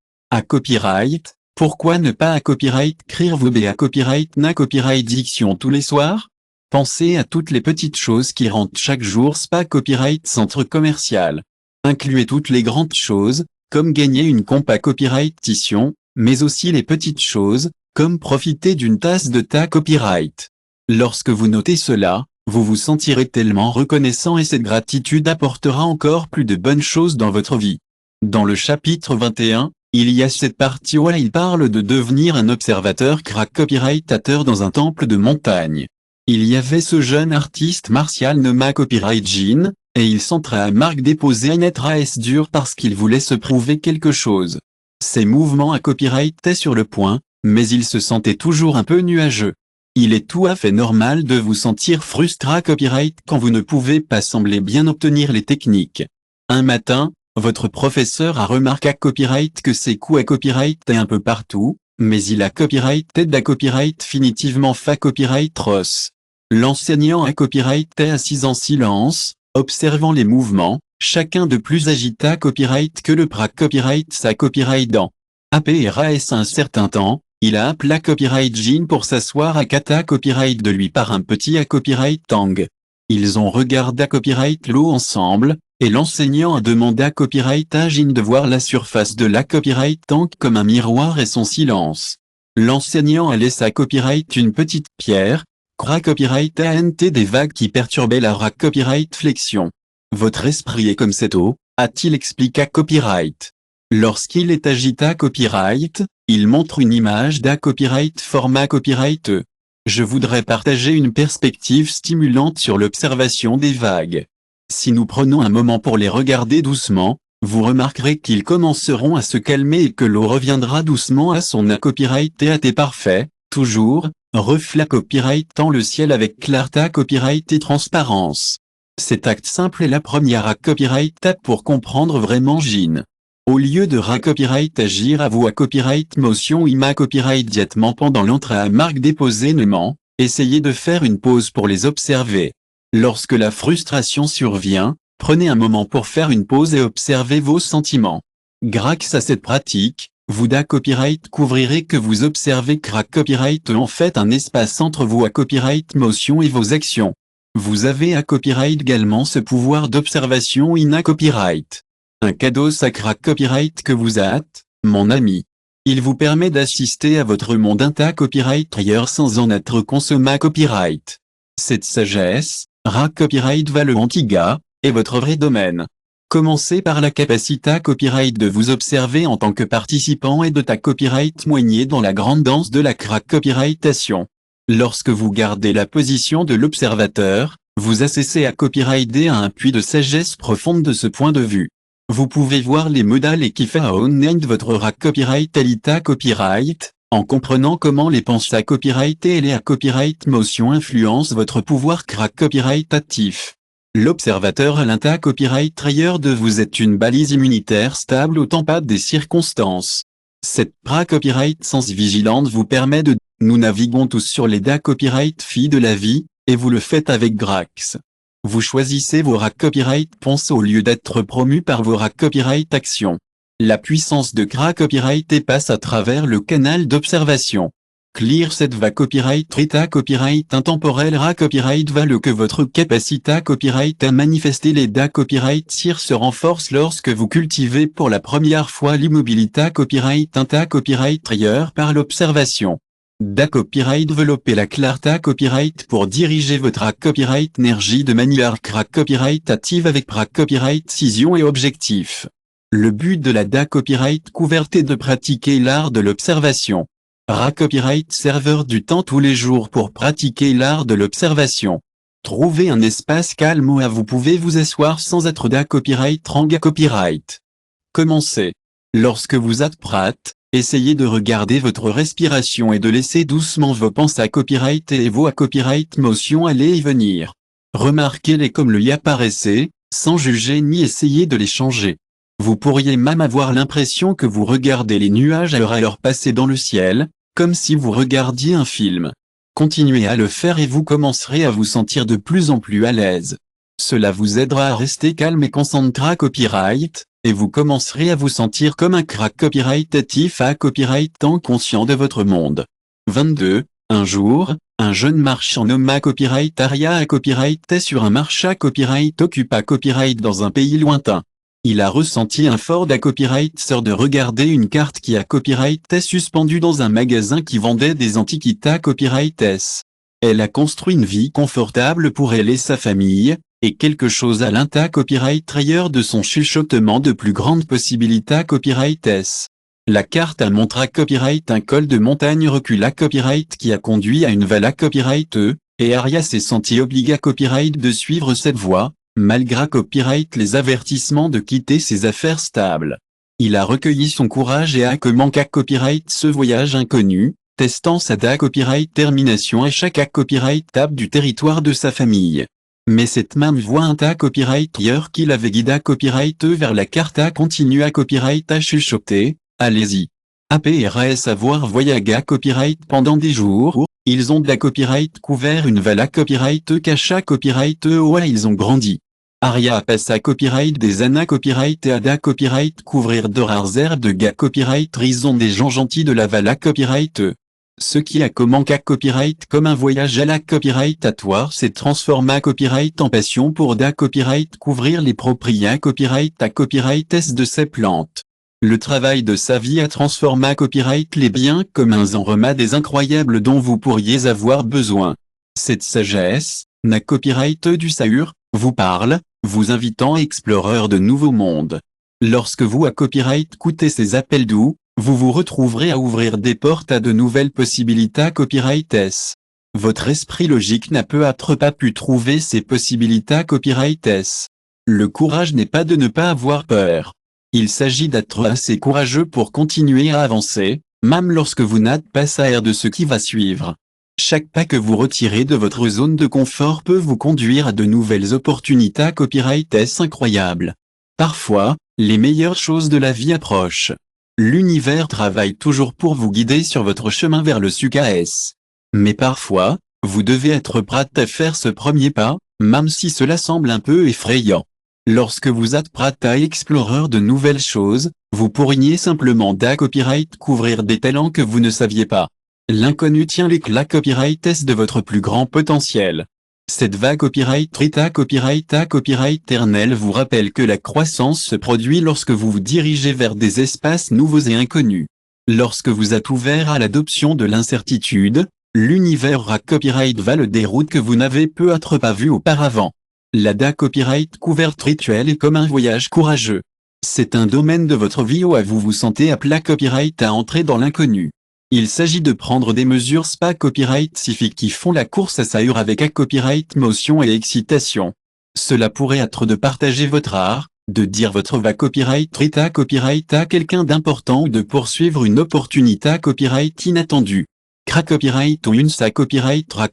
Copyright, pourquoi ne pas copyright écrire vos copyright diction tous les soirs? Pensez à toutes les petites choses qui rendent chaque jour copyright centre commercial. Incluez toutes les grandes choses, comme gagner une compa copyrightation, mais aussi les petites choses, comme profiter d'une tasse de copyright. Lorsque vous notez cela, vous vous sentirez tellement reconnaissant et cette gratitude apportera encore plus de bonnes choses dans votre vie. Dans le chapitre 21, il y a cette partie où il parle de devenir un observateur copyrightateur dans un temple de montagne. Il y avait ce jeune artiste martial nommé Copyright Jin, et il s'entrait à marque déposer un être dur parce qu'il voulait se prouver quelque chose. Ses mouvements copyright étaient sur le point, mais il se sentait toujours un peu nuageux. Il est tout à fait normal de vous sentir frustré copyright quand vous ne pouvez pas sembler bien obtenir les techniques. Un matin, votre professeur a remarqué copyright que ses coups copyright étaient un peu partout, mais il a copyright copyright définitivement copyright Ross. L'enseignant copyright est assis en silence, observant les mouvements, chacun de plus agita copyright que le copyright sa copyright dans. APRS un certain temps, il a appelé Copyright Jin pour s'asseoir à kata copyright de lui par un petit copyright Tang. Ils ont regardé copyright l'eau ensemble, et l'enseignant a demandé à copyright à Jin de voir la surface de la copyright Tang comme un miroir et son silence. L'enseignant a laissé à copyright une petite pierre, CRA copyright ANT des vagues qui perturbaient la RA copyright flexion. Votre esprit est comme cette eau, a-t-il expliqué à Copyright. Lorsqu'il est agité à Copyright, il montre une image d'à Copyright format Copyright E. Je voudrais partager une perspective stimulante sur l'observation des vagues. Si nous prenons un moment pour les regarder doucement, vous remarquerez qu'ils commenceront à se calmer et que l'eau reviendra doucement à son à Copyright et AT parfait, toujours, reflet Copyright dans le ciel avec clarté Copyright et transparence. Cet acte simple est la première à Copyright pour comprendre vraiment Jean. Au lieu de ra Copyright agir à vous à Copyright motion ima Copyright diètement pendant l'entrée à marque déposée nément, essayez de faire une pause pour les observer. Lorsque la frustration survient, prenez un moment pour faire une pause et observez vos sentiments. Grâce à cette pratique, vous da Copyright couvrirez que vous observez CRA Copyright en fait un espace entre vous à Copyright motion et vos actions. Vous avez à Copyright également ce pouvoir d'observation in Copyright. Un cadeau sacra Copyright que vous hâte, mon ami. Il vous permet d'assister à votre monde inta Copyright ailleurs sans en être consommé Copyright. Cette sagesse, ra Copyright va le antiga, est votre vrai domaine. Commencez par la capacité Copyright de vous observer en tant que participant et de ta Copyright moigné dans la grande danse de la CRA Copyrightation. Lorsque vous gardez la position de l'observateur, vous assessez à Copyright à un puits de sagesse profonde de ce point de vue. Vous pouvez voir les modales et kiffer à own votre ra Copyright alita Copyright, en comprenant comment les pensées à Copyright et les à Copyright motion influencent votre pouvoir CRA Copyright actif. L'observateur à l'inta Copyright ailleurs de vous est une balise immunitaire stable au tempête des circonstances. Cette pra Copyright sens vigilante vous permet de nous naviguons tous sur les da Copyright filles de la vie, et vous le faites avec Grax. Vous choisissez vos ra Copyright ponce au lieu d'être promu par vos ra Copyright actions. La puissance de CRA Copyright passe à travers le canal d'observation. Clear cette va Copyright Rita Copyright intemporel ra Copyright va le que votre capacité Copyright à manifester les da Copyright sir se renforce lorsque vous cultivez pour la première fois l'immobilité Copyright inta Copyright ailleurs par l'observation. Da Copyright développer la clarté Copyright pour diriger votre Copyright énergie de manière CRA Copyright active avec CRA Copyright cision et objectif. Le but de la da Copyright couverte est de pratiquer l'art de l'observation. Ra Copyright serveur du temps tous les jours pour pratiquer l'art de l'observation. Trouvez un espace calme où vous pouvez vous asseoir sans être da Copyright ranga Copyright. Commencez. Lorsque vous êtes prête, essayez de regarder votre respiration et de laisser doucement vos pensées à Copyright et vos à Copyright motion aller et venir. Remarquez-les comme le y apparaissait, sans juger ni essayer de les changer. Vous pourriez même avoir l'impression que vous regardez les nuages à leur passer dans le ciel, comme si vous regardiez un film. Continuez à le faire et vous commencerez à vous sentir de plus en plus à l'aise. Cela vous aidera à rester calme et concentré à Copyright, et vous commencerez à vous sentir comme un CRA Copyright actif à Copyright tant conscient de votre monde. 22. Un jour, un jeune marchand nommé Copyright Aria à Copyright sur un marché à Copyright occupa Copyright dans un pays lointain. Il a ressenti un fort da Copyright sort de regarder une carte qui a Copyright est suspendue dans un magasin qui vendait des antiquités Copyright S. Elle a construit une vie confortable pour elle et sa famille, et quelque chose à l'inta Copyright ailleurs de son chuchotement de plus grandes possibilités Copyright S. La carte a montré à Copyright un col de montagne recul à Copyright qui a conduit à une vallée à Copyright E, et Aria s'est senti obligé à Copyright de suivre cette voie, malgré Copyright les avertissements de quitter ses affaires stables. Il a recueilli son courage et a commencé à Copyright ce voyage inconnu, testant sa da Copyright termination à chaque Copyright tape du territoire de sa famille. Mais cette même voie inta Copyright ailleurs qu'il avait guidé Copyright vers la carte a continué à Copyright à chuchoter, allez-y. APRS avoir voyagé à Copyright pendant des jours, ils ont da Copyright couvert une vallée Copyright cacha Copyright ils ont grandi. Aria passe à Copyright des années Copyright et à da Copyright couvrir de rares herbes de ga Copyright rison des gens gentils de la vallée Copyright Ce qui a commencé à Copyright comme un voyage à la Copyrightatoire s'est transformé à Copyright en passion pour da Copyright couvrir les propriétés Copyright à Copyright S de ses plantes. Le travail de sa vie a transformé à Copyright les biens communs en remèdes incroyables dont vous pourriez avoir besoin. Cette sagesse, na copyright du Sahur, vous parle, vous invitant à explorer de nouveaux mondes. Lorsque vous à copyright écoutez ces appels doux, vous vous retrouverez à ouvrir des portes à de nouvelles possibilités copyright S. Votre esprit logique n'a peut-être pas pu trouver ces possibilités copyright S. Le courage n'est pas de ne pas avoir peur. Il s'agit d'être assez courageux pour continuer à avancer, même lorsque vous n'êtes pas sûr de ce qui va suivre. Chaque pas que vous retirez de votre zone de confort peut vous conduire à de nouvelles opportunités copyright S incroyables. Parfois, les meilleures choses de la vie approchent. L'univers travaille toujours pour vous guider sur votre chemin vers le succès S. Mais parfois, vous devez être prêt à faire ce premier pas, même si cela semble un peu effrayant. Lorsque vous êtes prêt à explorer de nouvelles choses, vous pourriez simplement copyright couvrir des talents que vous ne saviez pas. L'inconnu tient l'éclat copyright S de votre plus grand potentiel. Cette vague copyright éternelle vous rappelle que la croissance se produit lorsque vous vous dirigez vers des espaces nouveaux et inconnus. Lorsque vous êtes ouvert à l'adoption de l'incertitude, l'univers copyright vale des routes que vous n'avez peut-être pas vues auparavant. La copyright couverte rituelle est comme un voyage courageux. C'est un domaine de votre vie où vous vous sentez appelé copyright à entrer dans l'inconnu. Il s'agit de prendre des mesures copyright scientifiques qui font la course à Sahur avec copyright motion et excitation. Cela pourrait être de partager votre art, de dire votre copyright à quelqu'un d'important ou de poursuivre une opportunité copyright inattendue. Copyright ou une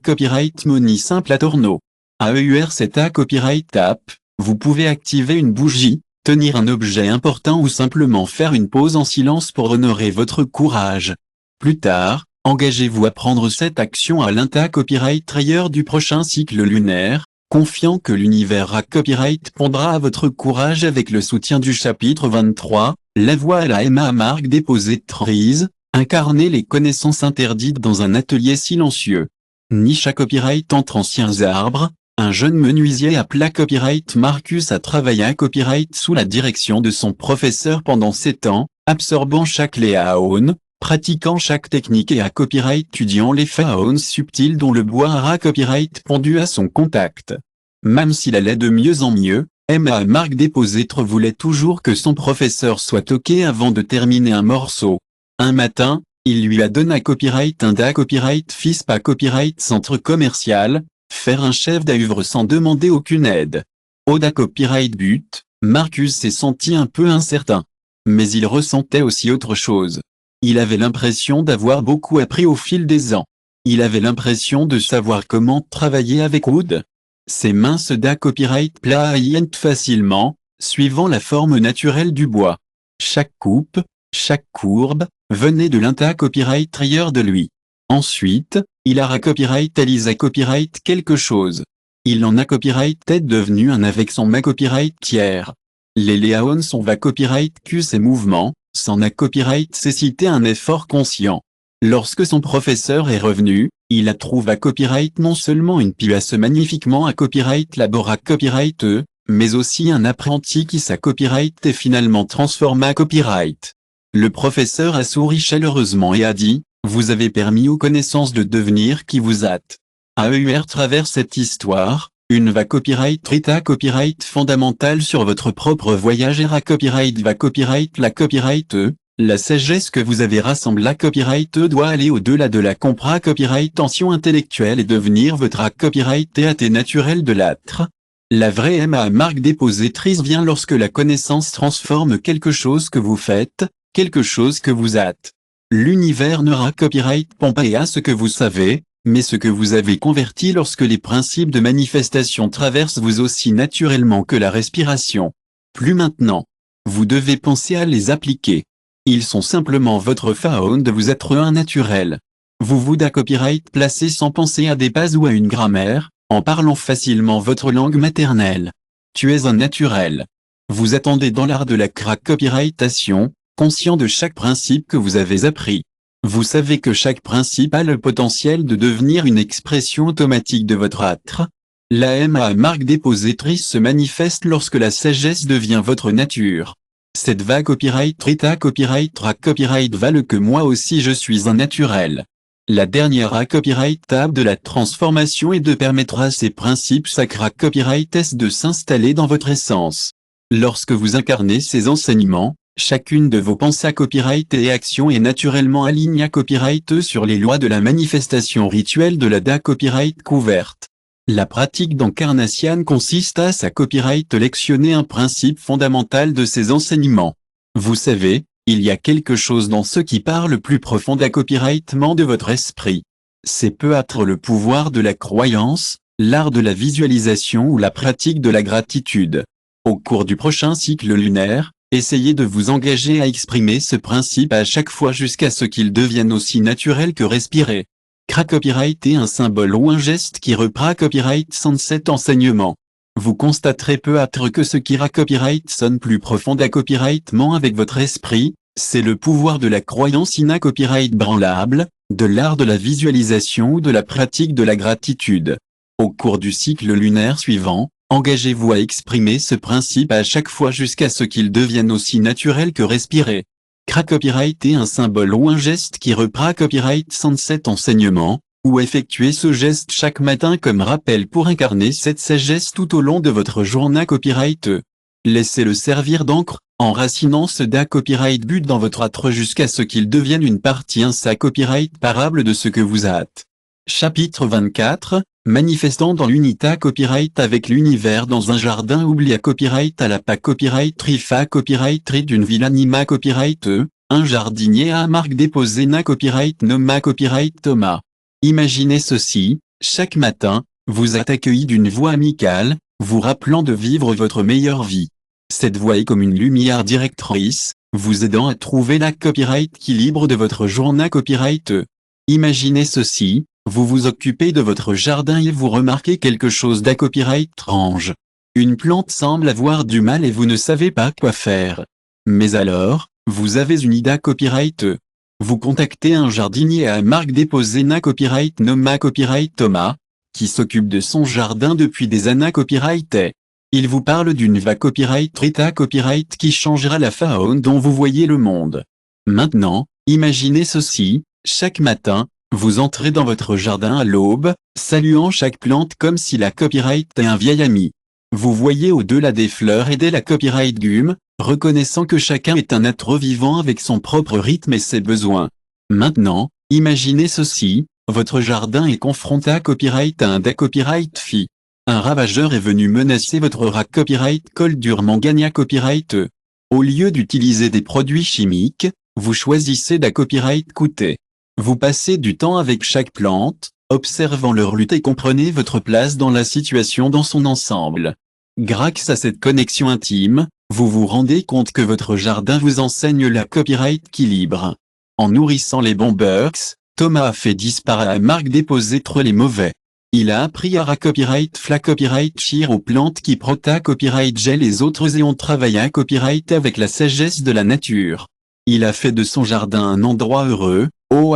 copyright money simple à tourneau. AEUR c'est copyright app, vous pouvez activer une bougie, tenir un objet important ou simplement faire une pause en silence pour honorer votre courage. Plus tard, engagez-vous à prendre cette action à copyright trayeur du prochain cycle lunaire, confiant que l'univers copyright pondra à votre courage avec le soutien du chapitre 23, la voix à la marque déposée Trise, incarner les connaissances interdites dans un atelier silencieux. Niche copyright entre anciens arbres, un jeune menuisier appelé copyright Marcus a travaillé à copyright sous la direction de son professeur pendant 7 ans, absorbant chaque léaone, pratiquant chaque technique et étudiant les faons subtils dont le bois copyright pondu à son contact. Même s'il allait de mieux en mieux, Marc Déposétre voulait toujours que son professeur soit OK avant de terminer un morceau. Un matin, il lui a donné un copyright fils copyright centre commercial, faire un chef d'œuvre sans demander aucune aide. Au copyright but, Marcus s'est senti un peu incertain. Mais il ressentait aussi autre chose. Il avait l'impression d'avoir beaucoup appris au fil des ans. Il avait l'impression de savoir comment travailler avec Wood. Ses mains se copyright pliant facilement, suivant la forme naturelle du bois. Chaque coupe, chaque courbe, venait de copyright trayeur de lui. Ensuite, il a copyright quelque chose. Il en a copyright est devenu un avec son copyright tiers. Les léaons sont copyright que ses mouvements, sans copyright cécité un effort conscient. Lorsque son professeur est revenu, il a trouvé copyright non seulement une pièce magnifiquement copyright labora copyright mais aussi un apprenti qui copyright est finalement transformé copyright. Le professeur a souri chaleureusement et a dit, vous avez permis aux connaissances de devenir qui vous êtes. AEUR travers cette histoire, une copyright fondamentale sur votre propre voyage copyright la copyright la sagesse que vous avez rassemblée copyright doit aller au-delà de la copyright tension intellectuelle et devenir votre copyright théâtre naturel de l'être. La vraie marque déposétrice vient lorsque la connaissance transforme quelque chose que vous faites, quelque chose que vous êtes. L'univers ne copyright pas à ce que vous savez, mais ce que vous avez converti lorsque les principes de manifestation traversent vous aussi naturellement que la respiration. Plus maintenant. Vous devez penser à les appliquer. Ils sont simplement votre faon de vous être un naturel. Vous copyright placé sans penser à des bases ou à une grammaire, en parlant facilement votre langue maternelle. Tu es un naturel. Vous attendez dans l'art de la copyrightation, conscient de chaque principe que vous avez appris. Vous savez que chaque principe a le potentiel de devenir une expression automatique de votre être. La marque déposétrice se manifeste lorsque la sagesse devient votre nature. Cette vague copyright valent que moi aussi je suis un naturel. La dernière A copyright table de la transformation est de permettre à ces principes sacra copyrightes de s'installer dans votre essence. Lorsque vous incarnez ces enseignements, chacune de vos pensées copyright et actions est naturellement alignée à copyright sur les lois de la manifestation rituelle de la DA copyright couverte. La pratique d'incarnation consiste à sa copyright lectionner un principe fondamental de ces enseignements. Vous savez, il y a quelque chose dans ce qui parle plus profond d'un copyrightement de votre esprit. C'est peut-être le pouvoir de la croyance, l'art de la visualisation ou la pratique de la gratitude. Au cours du prochain cycle lunaire, essayez de vous engager à exprimer ce principe à chaque fois jusqu'à ce qu'il devienne aussi naturel que respirer. Copyright est un symbole ou un geste qui reprend copyright sans cet enseignement. Vous constaterez peut-être que ce qui copyright sonne plus profond d'un copyrightement avec votre esprit, c'est le pouvoir de la croyance copyright branlable, de l'art de la visualisation ou de la pratique de la gratitude. Au cours du cycle lunaire suivant, engagez-vous à exprimer ce principe à chaque fois jusqu'à ce qu'il devienne aussi naturel que respirer. Copyright est un symbole ou un geste qui reprend copyright sans cet enseignement, ou effectuez ce geste chaque matin comme rappel pour incarner cette sagesse tout au long de votre journée copyright. Laissez-le servir d'encre, enracinant ce da copyright but dans votre être jusqu'à ce qu'il devienne une partie copyright parable de ce que vous êtes. Chapitre 24, manifestant dans l'unité copyright avec l'univers dans un jardin oublia copyright à la pa copyright trifa copyright tri d'une ville anima copyright un jardinier à marque déposée na copyright noma copyright Thomas. Imaginez ceci, chaque matin, vous êtes accueilli d'une voix amicale, vous rappelant de vivre votre meilleure vie. Cette voix est comme une lumière directrice, vous aidant à trouver la copyright équilibre de votre journée copyright. Imaginez ceci, vous vous occupez de votre jardin et vous remarquez quelque chose d'un copyright étrange. Une plante semble avoir du mal et vous ne savez pas quoi faire. Mais alors, vous avez une idée copyright. Vous contactez un jardinier à marque déposée na copyright noma copyright Thomas, qui s'occupe de son jardin depuis des années copyright. Il vous parle d'une va copyright rita copyright qui changera la faune dont vous voyez le monde. Maintenant, imaginez ceci, chaque matin, vous entrez dans votre jardin à l'aube, saluant chaque plante comme si la copyright est un vieil ami. Vous voyez au-delà des fleurs et de la copyright gume, reconnaissant que chacun est un être vivant avec son propre rythme et ses besoins. Maintenant, imaginez ceci, votre jardin est confronté à copyright à un da copyright fi. Un ravageur est venu menacer votre rat copyright col durement gagna copyright. Au lieu d'utiliser des produits chimiques, vous choisissez da copyright coûter. Vous passez du temps avec chaque plante, observant leur lutte et comprenez votre place dans la situation dans son ensemble. Grâce à cette connexion intime, vous vous rendez compte que votre jardin vous enseigne la copyright équilibre. En nourrissant les bons bugs, Thomas a fait disparaître la marque déposée trop les mauvais. Il a appris à copyright fla copyright cheer aux plantes qui prota copyright gel les autres et ont travaillé à copyright avec la sagesse de la nature. Il a fait de son jardin un endroit heureux.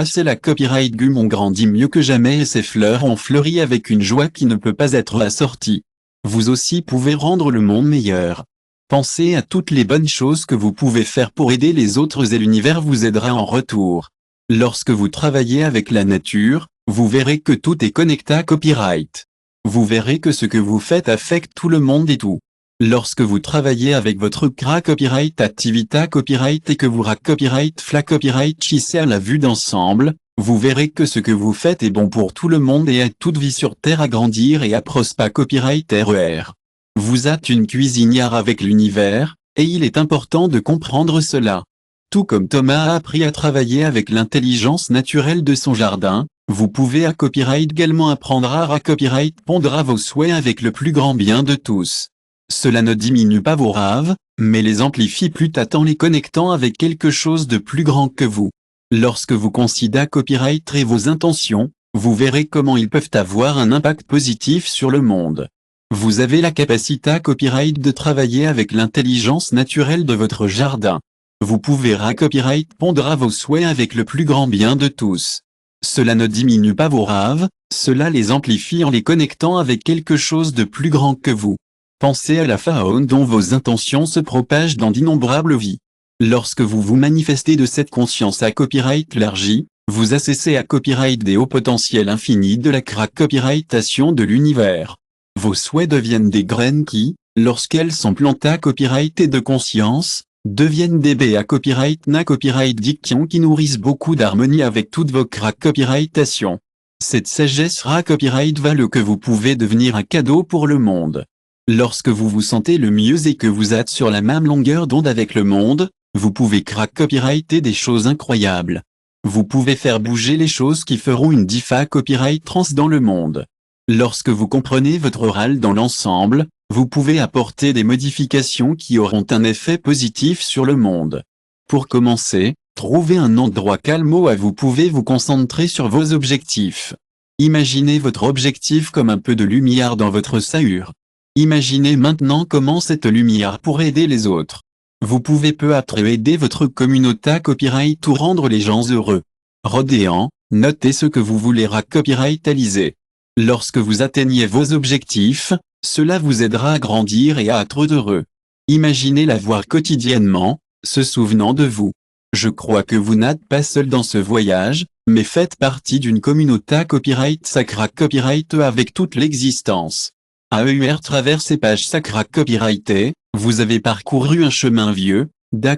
C'est la copyright gume ont grandi mieux que jamais et ses fleurs ont fleuri avec une joie qui ne peut pas être assortie. Vous aussi pouvez rendre le monde meilleur. Pensez à toutes les bonnes choses que vous pouvez faire pour aider les autres et l'univers vous aidera en retour. Lorsque vous travaillez avec la nature, vous verrez que tout est connecté à copyright. Vous verrez que ce que vous faites affecte tout le monde et tout. Lorsque vous travaillez avec votre copyright activité copyright et que vous copyright fla copyright chissez à la vue d'ensemble, vous verrez que ce que vous faites est bon pour tout le monde et aide toute vie sur Terre à grandir et à prospérer copyright RER. Vous êtes une cuisinière avec l'univers, et il est important de comprendre cela. Tout comme Thomas a appris à travailler avec l'intelligence naturelle de son jardin, vous pouvez copyright également apprendre à copyright pondre à vos souhaits avec le plus grand bien de tous. Cela ne diminue pas vos rêves, mais les amplifie plus en les connectant avec quelque chose de plus grand que vous. Lorsque vous considérez copyright et vos intentions, vous verrez comment ils peuvent avoir un impact positif sur le monde. Vous avez la capacité copyright de travailler avec l'intelligence naturelle de votre jardin. Vous pouvez copyright pondre à vos souhaits avec le plus grand bien de tous. Cela ne diminue pas vos rêves, cela les amplifie en les connectant avec quelque chose de plus grand que vous. Pensez à la faune dont vos intentions se propagent dans d'innombrables vies. Lorsque vous vous manifestez de cette conscience copyright élargie, Vous accessez à copyright des hauts potentiels infinis de la copyrightation de l'univers. Vos souhaits deviennent des graines qui, lorsqu'elles sont plantées à copyright et de conscience, deviennent des baies à copyright na copyright diction qui nourrissent beaucoup d'harmonie avec toutes vos copyrightations. Cette sagesse copyright va le que vous pouvez devenir un cadeau pour le monde. Lorsque vous vous sentez le mieux et que vous êtes sur la même longueur d'onde avec le monde, vous pouvez copyrighter des choses incroyables. Vous pouvez faire bouger les choses qui feront une copyright trans dans le monde. Lorsque vous comprenez votre rôle dans l'ensemble, vous pouvez apporter des modifications qui auront un effet positif sur le monde. Pour commencer, trouvez un endroit calme où vous pouvez vous concentrer sur vos objectifs. Imaginez votre objectif comme un peu de lumière dans votre sahure. Imaginez maintenant comment cette lumière pourrait aider les autres. Vous pouvez peu à peu aider votre communauté copyright ou rendre les gens heureux. Rodéant, notez ce que vous voulez copyrightaliser. Lorsque vous atteignez vos objectifs, cela vous aidera à grandir et à être heureux. Imaginez la voir quotidiennement, se souvenant de vous. Je crois que vous n'êtes pas seul dans ce voyage, mais faites partie d'une communauté copyright sacra copyright avec toute l'existence. À travers ces pages sacra copyrightées, vous avez parcouru un chemin vieux,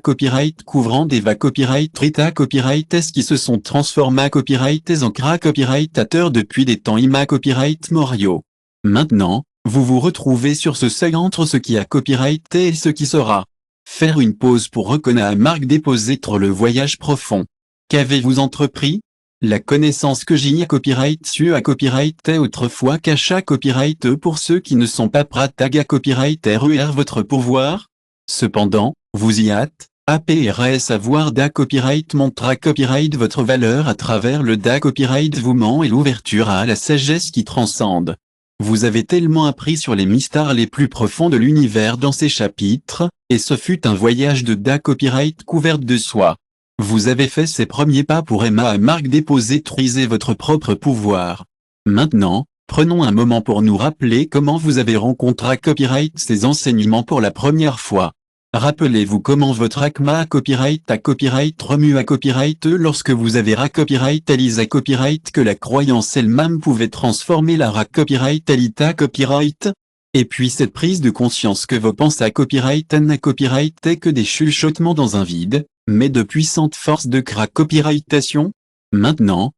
copyright couvrant des copyright rita copyrightes qui se sont transformés copyrightes en copyrightateurs depuis des temps copyright moriaux. Maintenant, vous vous retrouvez sur ce seuil entre ce qui a copyrighté et ce qui sera. Faire une pause pour reconnaître déposer le voyage profond. Qu'avez-vous entrepris? La connaissance que j'y a copyright su a copyrighté autrefois cacha copyright pour ceux qui ne sont pas prêts à copyright votre pouvoir. Cependant, vous y êtes, APRS savoir copyright montre copyright votre valeur à travers le copyright vouement et l'ouverture à la sagesse qui transcende. Vous avez tellement appris sur les mystères les plus profonds de l'univers dans ces chapitres, et ce fut un voyage de copyright couverte de soi. Vous avez fait ces premiers pas pour déposer triser votre propre pouvoir. Maintenant, prenons un moment pour nous rappeler comment vous avez rencontré copyright ces enseignements pour la première fois. Rappelez-vous comment votre a copyright remue à copyright lorsque vous avez copyrightalisé copyright que la croyance elle-même pouvait transformer la copyrightalité copyright. Et puis cette prise de conscience que vos pensées copyright n'a copyrighté que des chuchotements dans un vide, mais de puissantes forces de copyrightation. Maintenant,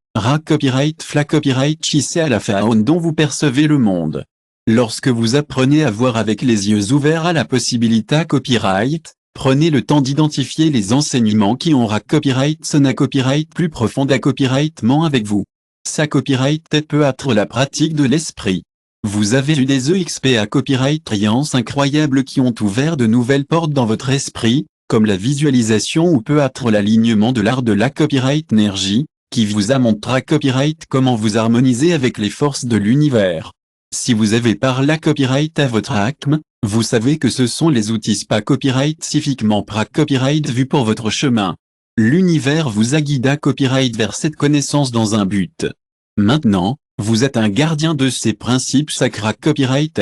copyright copyright chissé à la faune dont vous percevez le monde. Lorsque vous apprenez à voir avec les yeux ouverts à la possibilité copyright, prenez le temps d'identifier les enseignements qui ont copyright son copyright plus profond copyrightement avec vous. Ça copyright peut être la pratique de l'esprit. Vous avez eu des EXP à copyright triance incroyables qui ont ouvert de nouvelles portes dans votre esprit, comme la visualisation ou peut être l'alignement de l'art de la copyright énergie, qui vous a montré copyright comment vous harmoniser avec les forces de l'univers. Si vous avez par copyright à votre acme, vous savez que ce sont les outils copyright spécifiquement copyright vus pour votre chemin. L'univers vous a guidé copyright vers cette connaissance dans un but. Maintenant, vous êtes un gardien de ces principes sacra copyright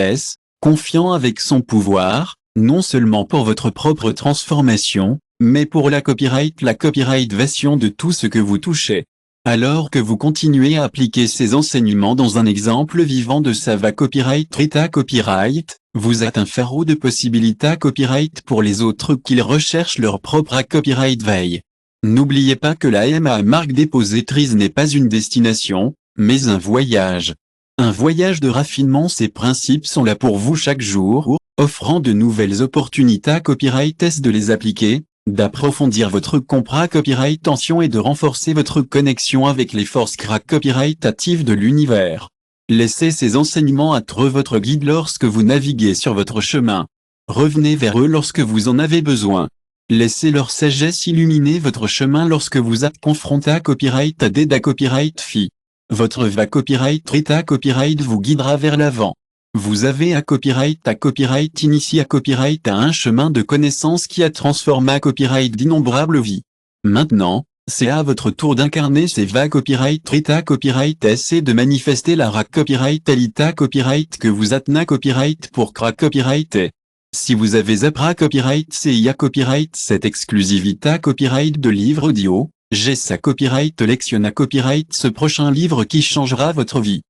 confiant avec son pouvoir, non seulement pour votre propre transformation, mais pour la copyrightation de tout ce que vous touchez. Alors que vous continuez à appliquer ces enseignements dans un exemple vivant de sa copyright rita copyright, vous êtes un pharaon de possibilités copyright pour les autres qui recherchent leur propre copyright veille. N'oubliez pas que la marque déposétrice n'est pas une destination, mais un voyage. Un voyage de raffinement. Ces principes sont là pour vous chaque jour, offrant de nouvelles opportunités copyright de les appliquer, d'approfondir votre copyrightation et de renforcer votre connexion avec les forces copyrightatives de l'univers. Laissez ces enseignements être votre guide lorsque vous naviguez sur votre chemin. Revenez vers eux lorsque vous en avez besoin. Laissez leur sagesse illuminer votre chemin lorsque vous êtes confronté à copyright à des copyright fi. Votre copyright rita copyright vous guidera vers l'avant. Vous avez à copyright initié à copyright à un chemin de connaissance qui a transformé copyright d'innombrables vies. Maintenant, c'est à votre tour d'incarner ces copyright rita copyright et de manifester la copyrightalité copyright que vous êtes copyright pour copyrighter. Si vous avez appris copyright CIA copyright cette exclusivité copyright de livres audio, J'ai sa copyright lectionne à copyright ce prochain livre qui changera votre vie.